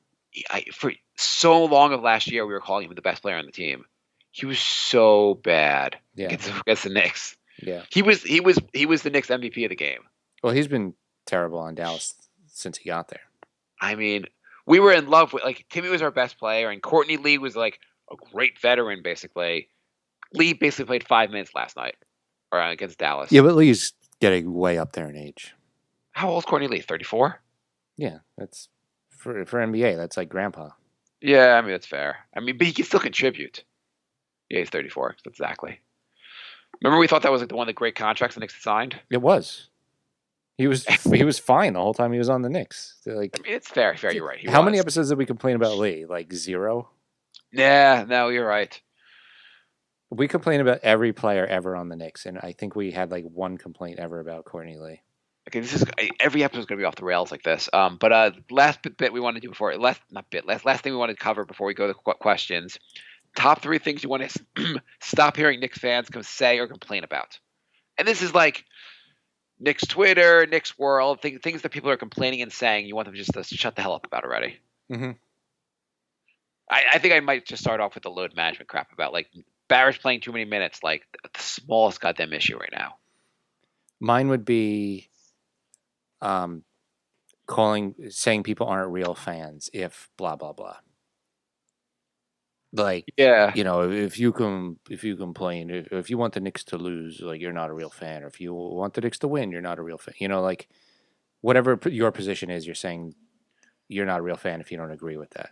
For so long of last year, we were calling him the best player on the team. He was so bad against the Knicks. Yeah, he was the Knicks MVP of the game. Well, he's been terrible on Dallas since he got there. I mean, we were in love with Timmy was our best player, and Courtney Lee was like a great veteran. Basically, Lee basically played 5 minutes last night, or against Dallas. Yeah, but Lee's Getting way up there in age. How old is Courtney Lee? 34? Yeah, that's for NBA. That's like grandpa. Yeah, I mean, that's fair. I mean, but he can still contribute. Yeah, he's 34. Exactly. Remember we thought that was like one of the great contracts the Knicks had signed? It was. He was fine the whole time he was on the Knicks. Like, I mean, it's fair. You're right. How many episodes did we complain about Lee? Like 0? Yeah, no, you're right. We complain about every player ever on the Knicks, and I think we had like one complaint ever about Courtney Lee. Okay, this is every episode is going to be off the rails like this. But last bit we want to do before last thing we want to cover before we go to questions. Top 3 things you want to stop hearing Knicks fans say or complain about, and this is like Knicks Twitter, Knicks World, things that people are complaining and saying. You want them just to shut the hell up about already. Mm-hmm. I think I might just start off with the load management crap about like Barrett's playing too many minutes, like the smallest goddamn issue right now. Mine would be saying people aren't real fans if blah blah blah. Like, yeah, if you complain, if you want the Knicks to lose, like, you're not a real fan, or if you want the Knicks to win, you're not a real fan. Like whatever your position is, you're saying you're not a real fan if you don't agree with that.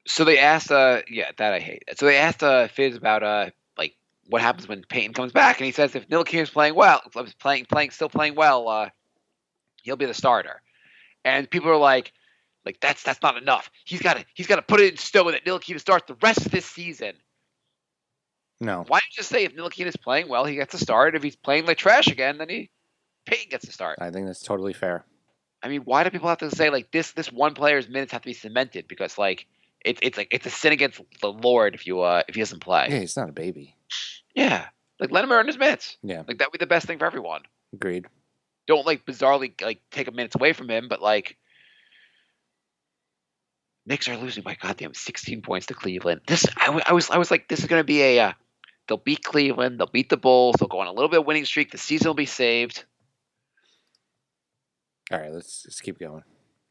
So they asked, that I hate. So they asked Fizz about like what happens when Payton comes back, and he says if Ntilikina is playing well, still playing well, he'll be the starter. And people are like that's not enough. He's got to put it in stone that Ntilikina starts the rest of this season. No. Why don't you just say if Ntilikina is playing well, he gets to start. If he's playing like trash again, then Payton gets to start. I think that's totally fair. I mean, why do people have to say like this one player's minutes have to be cemented? Because like it's a sin against the Lord if he doesn't play. Yeah, he's not a baby. Yeah, like let him earn his minutes. Yeah, like that would be the best thing for everyone. Agreed. Don't like bizarrely like take a minutes away from him, but like Knicks are losing by goddamn 16 points to Cleveland. I was like, this is going to be they'll beat Cleveland, they'll beat the Bulls, they'll go on a little bit of winning streak, the season will be saved. All right, let's keep going.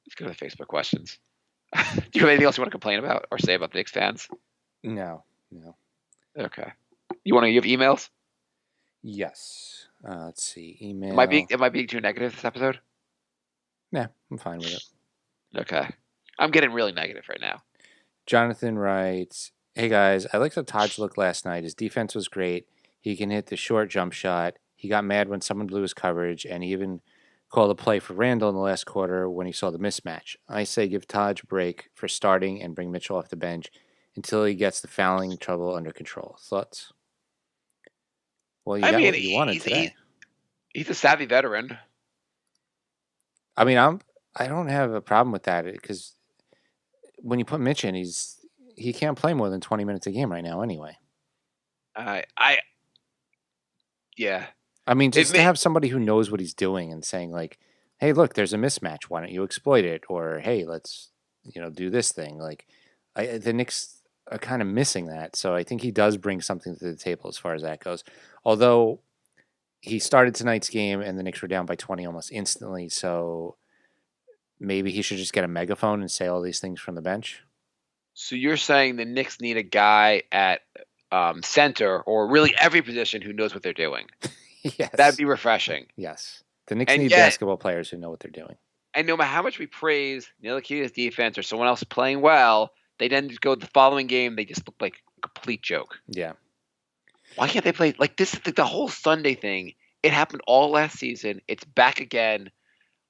Let's go to the Facebook questions. Do you have anything else you want to complain about or say about the Knicks fans? No. Okay. You have emails? Yes. Let's see. Email. Am I being too negative this episode? Nah, I'm fine with it. Okay. I'm getting really negative right now. Jonathan writes, "Hey guys, I liked how Taj looked last night. His defense was great. He can hit the short jump shot. He got mad when someone blew his coverage, and he even called a play for Randall in the last quarter when he saw the mismatch. I say give Taj a break for starting and bring Mitchell off the bench until he gets the fouling trouble under control. Thoughts?" Well, you got what you wanted today. He's a savvy veteran. I mean, I don't have a problem with that because when you put Mitch in, he can't play more than 20 minutes a game right now anyway. Yeah. I mean, just to have somebody who knows what he's doing and saying like, "Hey, look, there's a mismatch. Why don't you exploit it?" Or, "Hey, let's do this thing." Like, the Knicks are kind of missing that, so I think he does bring something to the table as far as that goes. Although he started tonight's game and the Knicks were down by 20 almost instantly, so maybe he should just get a megaphone and say all these things from the bench. So you're saying the Knicks need a guy at center or really every position who knows what they're doing? Yes. That'd be refreshing. Yes. The Knicks need basketball players who know what they're doing. And no matter how much we praise Ntilikina's defense or someone else playing well, they then just go the following game, they just look like a complete joke. Yeah. Why can't they play like this? The whole Sunday thing, it happened all last season. It's back again.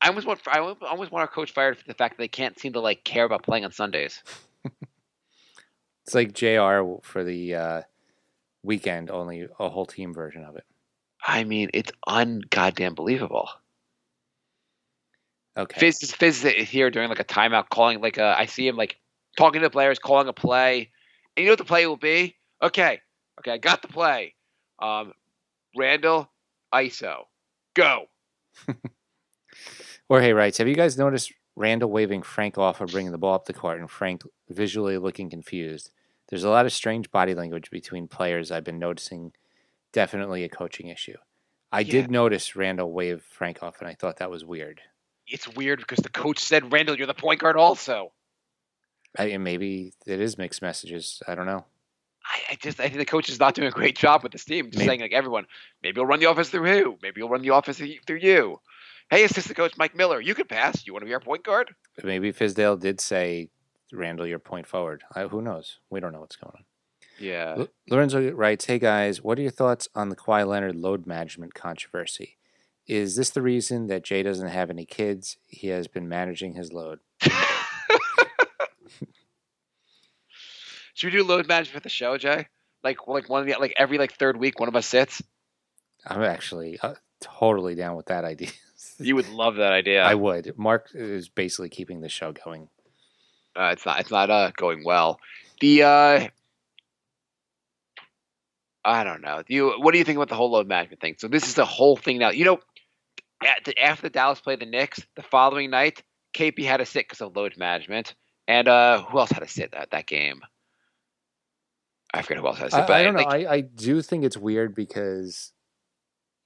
I almost want our coach fired for the fact that they can't seem to like care about playing on Sundays. It's like JR for the weekend, only a whole team version of it. I mean, it's ungoddamn believable. Okay. Fizz is here during like a timeout, calling like I see him like talking to the players, calling a play, and you know what the play will be? Okay, I got the play. Randall, ISO, go. Jorge writes, "Have you guys noticed Randall waving Frank off or bringing the ball up the court and Frank visually looking confused? There's a lot of strange body language between players I've been noticing. Definitely a coaching issue." I did notice Randall wave Frank off, and I thought that was weird. It's weird because the coach said, "Randall, you're the point guard also." Maybe it is mixed messages. I don't know. I think the coach is not doing a great job with this team. Just saying like everyone, maybe we'll run the offense through you. Maybe we'll run the offense through you. Hey, assistant coach Mike Miller, you could pass. You want to be our point guard? Maybe Fizdale did say, Randall, your point forward. Who knows? We don't know what's going on. Yeah. Lorenzo writes, hey guys, what are your thoughts on the Kawhi Leonard load management controversy? Is this the reason that Jay doesn't have any kids? He has been managing his load. Should we do load management for the show, Jay? Like every third week, one of us sits. I'm actually totally down with that idea. You would love that idea. I would. Mark is basically keeping the show going. It's not going well. The I don't know. What do you think about the whole load management thing? So this is the whole thing now. After the Dallas played the Knicks, the following night, KP had to sit because of load management, and who else had to sit that game? I forget who else had to sit. But I don't know. I do think it's weird because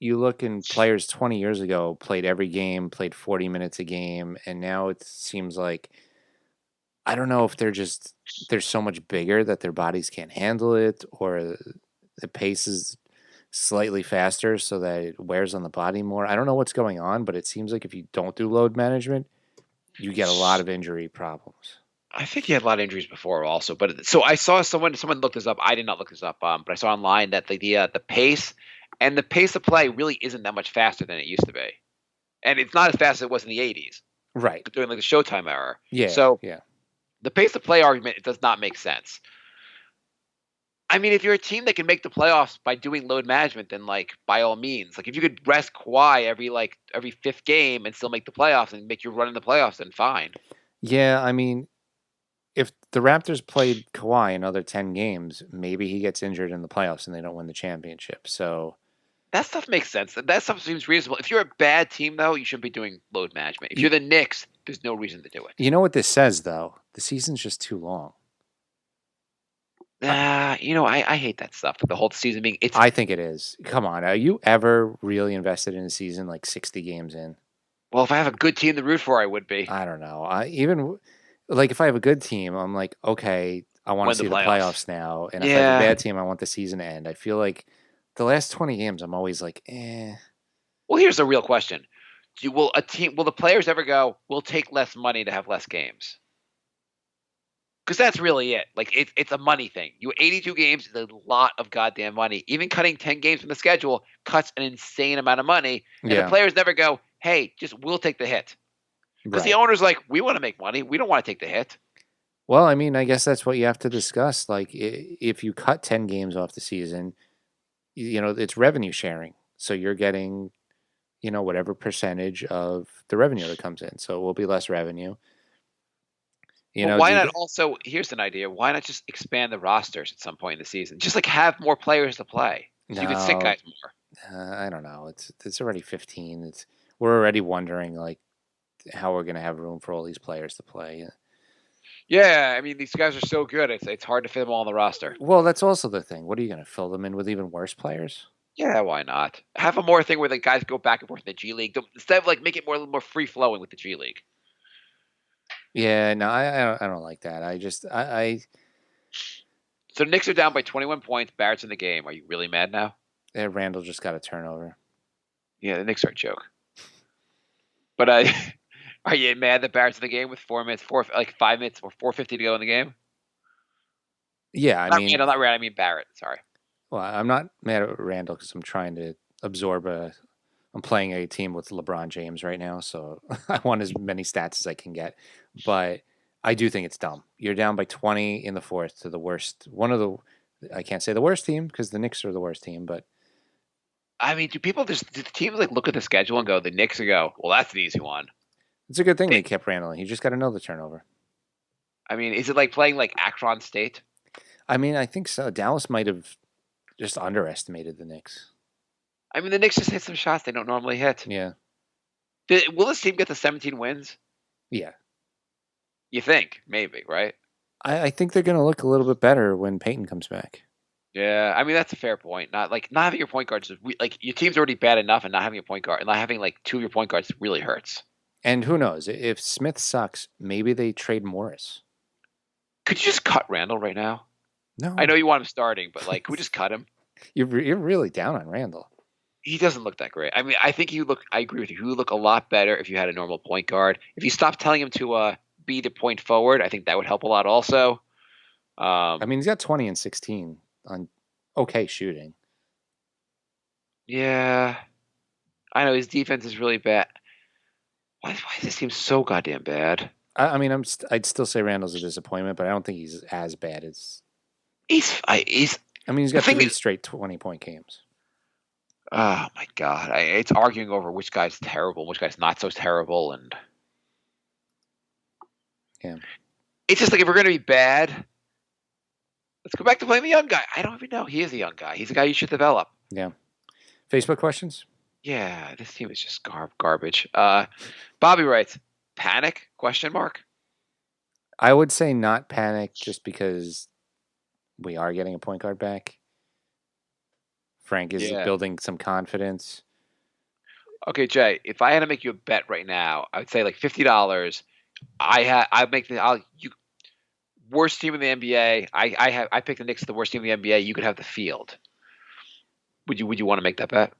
you look in players 20 years ago played every game, played 40 minutes a game, and now it seems like I don't know if they're so much bigger that their bodies can't handle it, or the pace is slightly faster so that it wears on the body more. I don't know what's going on, but it seems like if you don't do load management, you get a lot of injury problems. I think he had a lot of injuries before also. But so I saw someone looked this up. I did not look this up, but I saw online that the pace and the pace of play really isn't that much faster than it used to be. And it's not as fast as it was in the 80s. Right. During like the Showtime era. Yeah. So yeah. The pace of play argument, it does not make sense. I mean, if you're a team that can make the playoffs by doing load management, then like by all means, like if you could rest Kawhi every fifth game and still make the playoffs and make your run in the playoffs, then fine. Yeah, I mean, if the Raptors played Kawhi another 10 games, maybe he gets injured in the playoffs and they don't win the championship. So that stuff makes sense. That stuff seems reasonable. If you're a bad team, though, you shouldn't be doing load management. If you're the Knicks, there's no reason to do it. You know what this says, though? The season's just too long. I hate that stuff. The whole season being I think it is. Come on. Are you ever really invested in a season like 60 games in? Well, if I have a good team to root for, I would be. I don't know. Even like if I have a good team, I'm like, okay, I want to see the playoffs now. And if I have a bad team, I want the season to end. I feel like the last 20 games, I'm always like, eh. Well, here's the real question. Will the players ever go, we'll take less money to have less games? Because that's really it. Like, it's a money thing. 82 games is a lot of goddamn money. Even cutting 10 games from the schedule cuts an insane amount of money. And the players never go, hey, we'll take the hit. Because the owner's like, we want to make money. We don't want to take the hit. Well, I mean, I guess that's what you have to discuss. Like, if you cut 10 games off the season, it's revenue sharing. So you're getting, whatever percentage of the revenue that comes in. So it will be less revenue. Why not also, here's an idea, why not just expand the rosters at some point in the season? Just like have more players to play. So you can sit guys more. I don't know. It's already 15. We're already wondering like how we're going to have room for all these players to play. Yeah, I mean, these guys are so good. It's hard to fit them all on the roster. Well, that's also the thing. What are you going to fill them in with even worse players? Yeah, why not? Have a more thing where the guys go back and forth in the G League. Instead of like make it a little more free-flowing with the G League. Yeah, no, I don't like that. So the Knicks are down by 21 points. Barrett's in the game. Are you really mad now? Yeah, Randall just got a turnover. Yeah, the Knicks are a joke. But are you mad that Barrett's in the game with 5 minutes or 4:50 to go in the game? Yeah, not Randall. I mean Barrett. Sorry. Well, I'm not mad at Randall because I'm trying to absorb I'm playing a team with LeBron James right now, so I want as many stats as I can get. But I do think it's dumb. You're down by 20 in the fourth to the worst. I can't say the worst team because the Knicks are the worst team, but. I mean, do the teams like look at the schedule and go, the Knicks and go, well, that's an easy one? It's a good thing they kept Randall. He just got another turnover. I mean, is it like playing like Akron State? I mean, I think so. Dallas might have just underestimated the Knicks. I mean, the Knicks just hit some shots they don't normally hit. Yeah. Will this team get to 17 wins? Yeah. You think? Maybe, right? I think they're going to look a little bit better when Peyton comes back. Yeah, I mean, that's a fair point. Not having your point guards, like your team's already bad enough, and not having a point guard, and not having like two of your point guards really hurts. And who knows? If Smith sucks, maybe they trade Morris. Could you just cut Randall right now? No, I know you want him starting, but like, can we just cut him? you're really down on Randall. He doesn't look that great. I mean, I think you look. I agree with you. He would look a lot better if you had a normal point guard. If you stopped telling him to be the point forward, I think that would help a lot. Also, I mean, he's got 20 and 16 on okay shooting. yeah, I know his defense is really bad. Why does this team so goddamn bad? I mean, I'd still say Randall's a disappointment, but I don't think he's as bad as. He's. I mean, he's got the thing 3 is- straight 20-point games. Oh my god! It's arguing over which guy's terrible, which guy's not so terrible, and Yeah. it's just like if we're gonna be bad, let's go back to playing the young guy. I don't even know. He is a young guy. He's a guy you should develop. Yeah. Facebook questions? Yeah, this team is just garbage. Bobby writes, "Panic?" Question mark. I would say not panic just because we are getting a point guard back. Frank is Yeah. building some confidence. Okay, Jay. If I had to make you a bet right now, I would say like $50. I'd make you worst team in the NBA. I picked the Knicks the worst team in the NBA. You could have the field. Would you want to make that bet?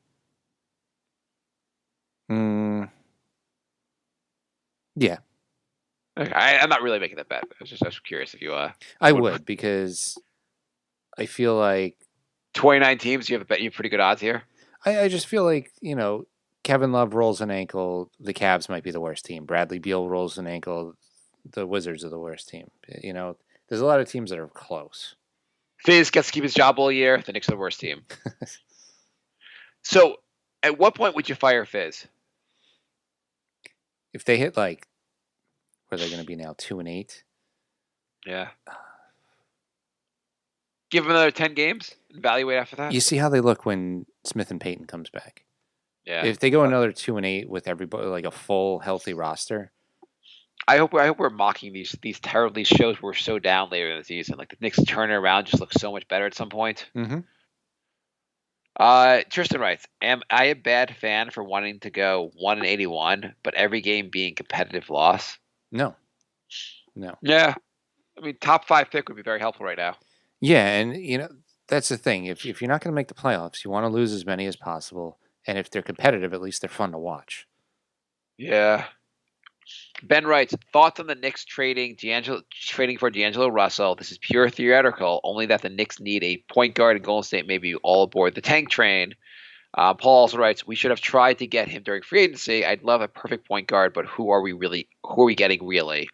Yeah, Okay, I'm not really making that bet. I was curious if you I would because I feel like 29 teams. You have a bet. You have pretty good odds here. I just feel like, Kevin Love rolls an ankle, the Cavs might be the worst team. Bradley Beal rolls an ankle, the Wizards are the worst team. There's a lot of teams that are close. Fizz gets to keep his job all year. The Knicks are the worst team. So, at what point would you fire Fizz? If they hit where are they going to be now? 2-8. Yeah. Give him another 10 games. Evaluate after that. You see how they look when Smith and Payton comes back. Yeah. If they go another 2-8 with everybody like a full healthy roster, I hope we're mocking these shows we're so down later in the season. Like the Knicks turning around just looks so much better at some point. Mm-hmm. Tristan writes, "Am I a bad fan for wanting to go 1-81, but every game being competitive loss?" No. Yeah. I mean, top 5 pick would be very helpful right now. Yeah, and that's the thing. If you're not going to make the playoffs, you want to lose as many as possible. And if they're competitive, at least they're fun to watch. Yeah. Ben writes, "Thoughts on the Knicks trading for D'Angelo Russell? This is pure theoretical, only that the Knicks need a point guard and Golden State may be all aboard the tank train." Paul also writes, "We should have tried to get him during free agency. I'd love a perfect point guard, but who are we getting really?"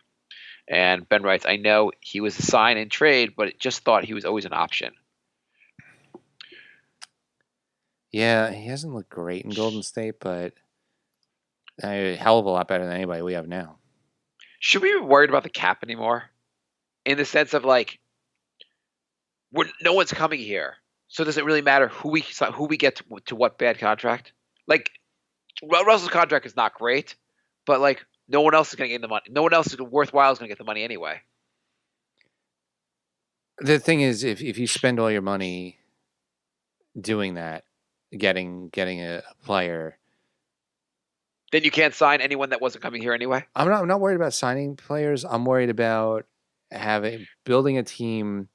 And Ben writes, "I know he was a sign and trade, but just thought he was always an option." Yeah, he hasn't looked great in Golden State, but a hell of a lot better than anybody we have now. Should we be worried about the cap anymore? In the sense of no one's coming here, so does it really matter who we get to what bad contract? Like Russell's contract is not great, but no one else is going to get the money. No one else is worthwhile is going to get the money anyway. The thing is, if you spend all your money doing that, getting a player, then you can't sign anyone that wasn't coming here anyway. I'm not worried about signing players. I'm worried about building a team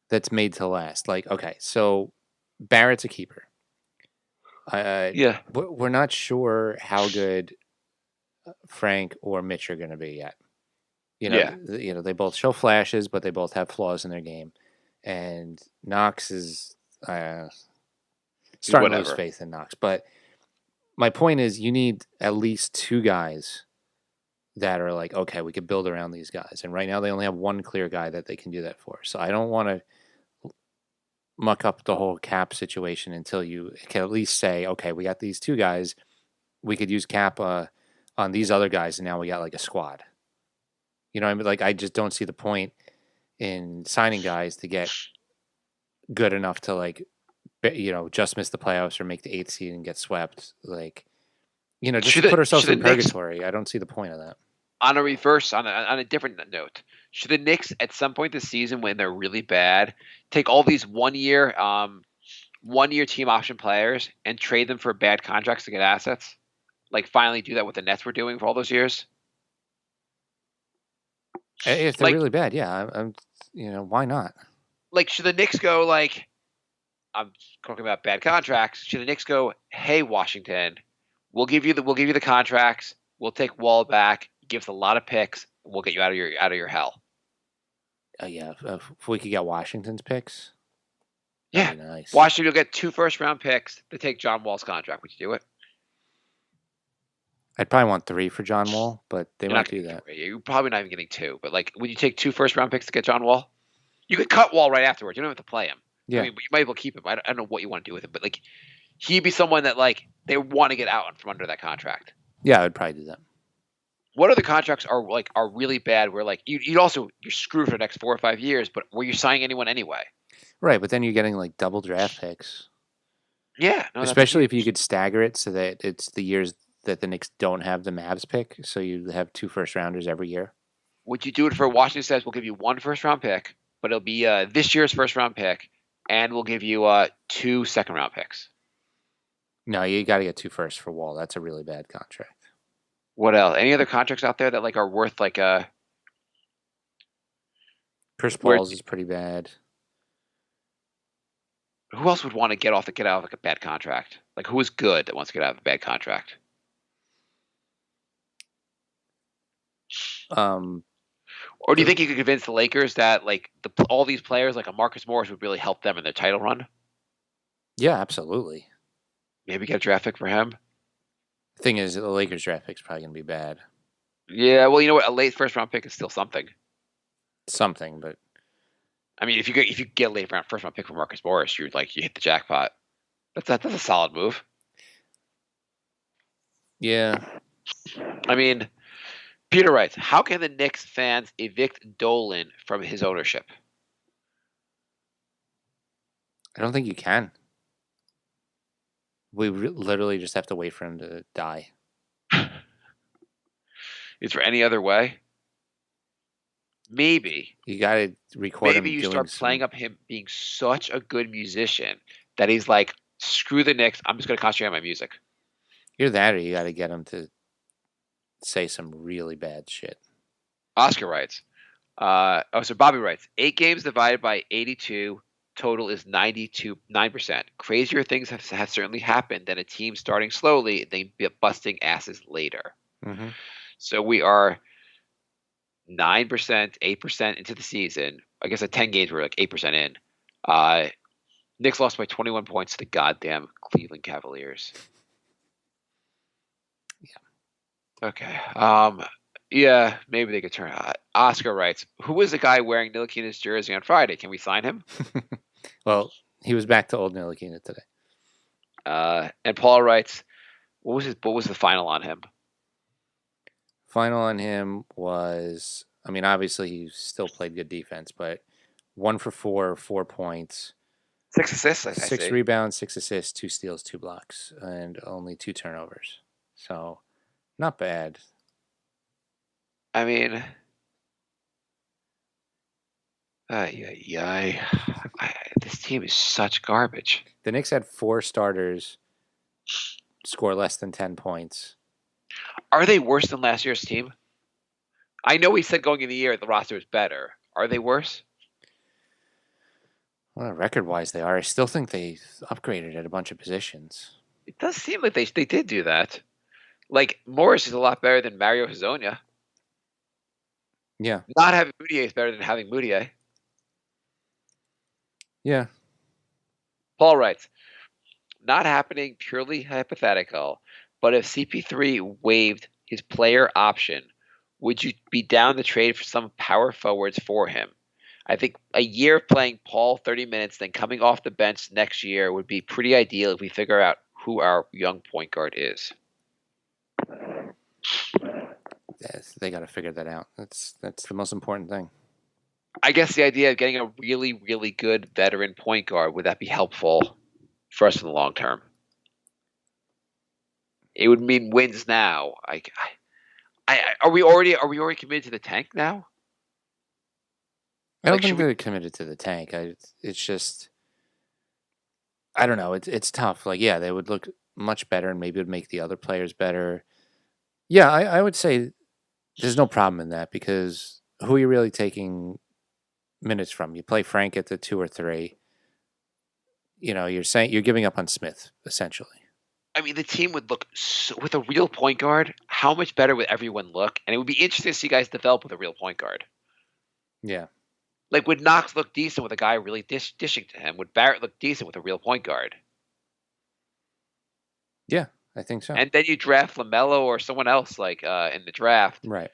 that's made to last. Okay, so Barrett's a keeper. Yeah. We're not sure how good Frank or Mitch are going to be yet. They both show flashes, but they both have flaws in their game. And Knox is starting to lose faith in Knox. But my point is, you need at least 2 guys that are okay, we could build around these guys. And right now they only have one clear guy that they can do that for. So I don't want to muck up the whole cap situation until you can at least say, okay, we got these 2 guys. We could use cap on these other guys, and now we got a squad. You know what I mean? I just don't see the point in signing guys to get good enough to just miss the playoffs or make the 8th seed and get swept. Just to put ourselves in purgatory. I don't see the point of that. On a different note, should the Knicks at some point this season, when they're really bad, take all these one-year team option players and trade them for bad contracts to get assets? Finally do that what the Nets were doing for all those years? If they're really bad, yeah, I'm why not? like, should the Knicks go like? I'm talking about bad contracts. Should the Knicks go? Hey, Washington, we'll give you the contracts. We'll take Wall back. Give us a lot of picks. We'll get you out of your hell. Yeah, if we could get Washington's picks, Yeah, that'd be nice. Washington will get 2 first-round picks to take John Wall's contract. Would you do it? I'd probably want 3 for John Wall, but they You're might not do getting that. 3. You're probably not even getting 2. But like, would you take 2 first-round picks to get John Wall? You could cut Wall right afterwards. You don't have to play him. Yeah. I mean, but you might as well keep him. I don't know what you want to do with him, but like, he'd be someone that like they want to get out from under that contract. Yeah, I would probably do that. What other contracts are really bad? Where like you're screwed for the next 4 or 5 years, but were you signing anyone anyway? Right, but then you're getting like double draft picks. Yeah, no, Especially if you could stagger it so that it's the years that the Knicks don't have the Mavs pick, so you have 2 first-rounders every year. Would you do it for Washington says we'll give you 1 first-round pick, but it'll be this year's first-round pick, and we'll give you 2 second-round picks? No, you got to get 2 firsts for Wall. That's a really bad contract. What else? Any other contracts out there that like are worth like Chris Paul's is pretty bad. who else would want to get out of like a bad contract? Like who is good that wants to get out of a bad contract? Or do you think you could convince the Lakers that like all these players like a Marcus Morris would really help them in their title run? Yeah, absolutely. Maybe get a draft pick for him. The thing is, the Lakers draft pick's probably going to be bad. Yeah, well, you know what? A late first round pick is still something. Something, but I mean, if you get a late first round pick for Marcus Morris, you hit the jackpot. That's a solid move. yeah. I mean, Peter writes, how can the Knicks fans evict Dolan from his ownership? I don't think you can. We literally just have to wait for him to die. Is there any other way? Maybe. You got to record him. Maybe you start playing up him being such a good musician that he's like, screw the Knicks. I'm just going to concentrate on my music. Either that or you got to get him to say some really bad shit. Oscar writes. So Bobby writes, 8 games divided by 82. Total is 9%. Crazier things have certainly happened than a team starting slowly and then busting asses later. Mm-hmm. So we are 9%, 8% into the season. I guess at 10 games we're like 8% in. Knicks lost by 21 points to the goddamn Cleveland Cavaliers. Yeah. Okay. Yeah, maybe they could turn out. Oscar writes, who was the guy wearing Ntilikina's jersey on Friday? Can we sign him? Well, he was back to old Ntilikina today. And Paul writes, what was the final on him? Final on him was, I mean, obviously he still played good defense, but 1 for 4 points. 6 assists, 6 rebounds, 6 assists, 2 steals, 2 blocks, and only 2 turnovers. So, not bad. I mean, this team is such garbage. The Knicks had 4 starters score less than 10 points. Are they worse than last year's team? I know we said going in the year the roster is better. Are they worse? Well, record-wise, they are. I still think they upgraded at a bunch of positions. It does seem like they did do that. Like, Morris is a lot better than Mario Hezonja. Yeah. Not having Moutier is better than having Moutier. Yeah. Paul writes, not happening purely hypothetical, but if CP3 waived his player option, would you be down the trade for some power forwards for him? I think a year of playing Paul 30 minutes, then coming off the bench next year would be pretty ideal if we figure out who our young point guard is. Yes, they got to figure that out. That's the most important thing. I guess the idea of getting a really, really good veteran point guard, would that be helpful for us in the long term? It would mean wins now. Are we already committed to the tank now? I don't think they're committed to the tank. It's just, I don't know. It's tough. Like, yeah, they would look much better and maybe it would make the other players better. Yeah, I would say there's no problem in that because who are you really taking minutes from. You play Frank at the 2 or 3. You're saying you're giving up on Smith essentially. I mean, the team would look with a real point guard. How much better would everyone look? And it would be interesting to see guys develop with a real point guard. Yeah. Like, would Knox look decent with a guy really dishing to him? Would Barrett look decent with a real point guard? Yeah, I think so. And then you draft LaMelo or someone else in the draft, right?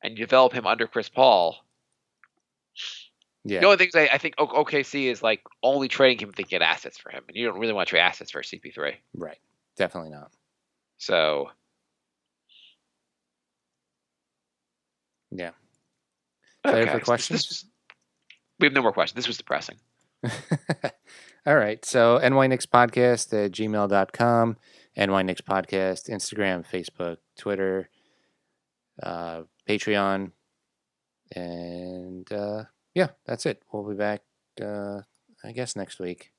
And you develop him under Chris Paul. Yeah. The only things I think OKC is like only trading him if they get assets for him, and you don't really want to trade assets for CP3. Right. Definitely not. So. Yeah. Okay. For questions? We have no more questions. This was depressing. All right. So nyknickspodcast at gmail.com, NYKnicks Podcast, Instagram, Facebook, Twitter, Patreon. And yeah, that's it. We'll be back, I guess, next week.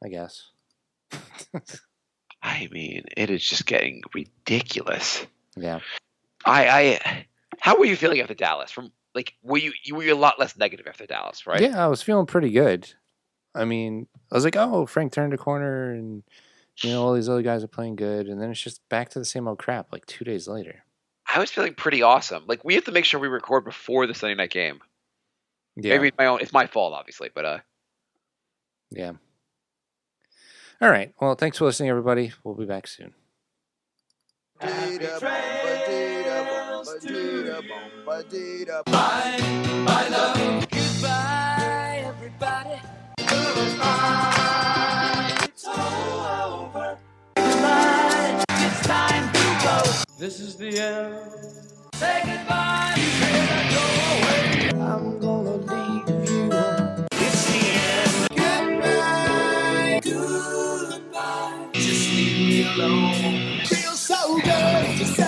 I guess. I mean, it is just getting ridiculous. Yeah. How were you feeling after Dallas? Were you a lot less negative after Dallas, right? Yeah, I was feeling pretty good. I mean, I was like, oh, Frank turned a corner, and all these other guys are playing good, and then it's just back to the same old crap. 2 days later, I was feeling pretty awesome. We have to make sure we record before the Sunday night game. Yeah. Maybe it's my fault, obviously, but yeah. All right. Well, thanks for listening, everybody. We'll be back soon. Bye, love. Goodbye, everybody. Goodbye. It's all over. Goodbye. It's time to go. This is the end. Say goodbye. You better go away. I'm gonna leave you. It's the end. Goodbye. Goodbye. Just leave me alone. Feels so good to say.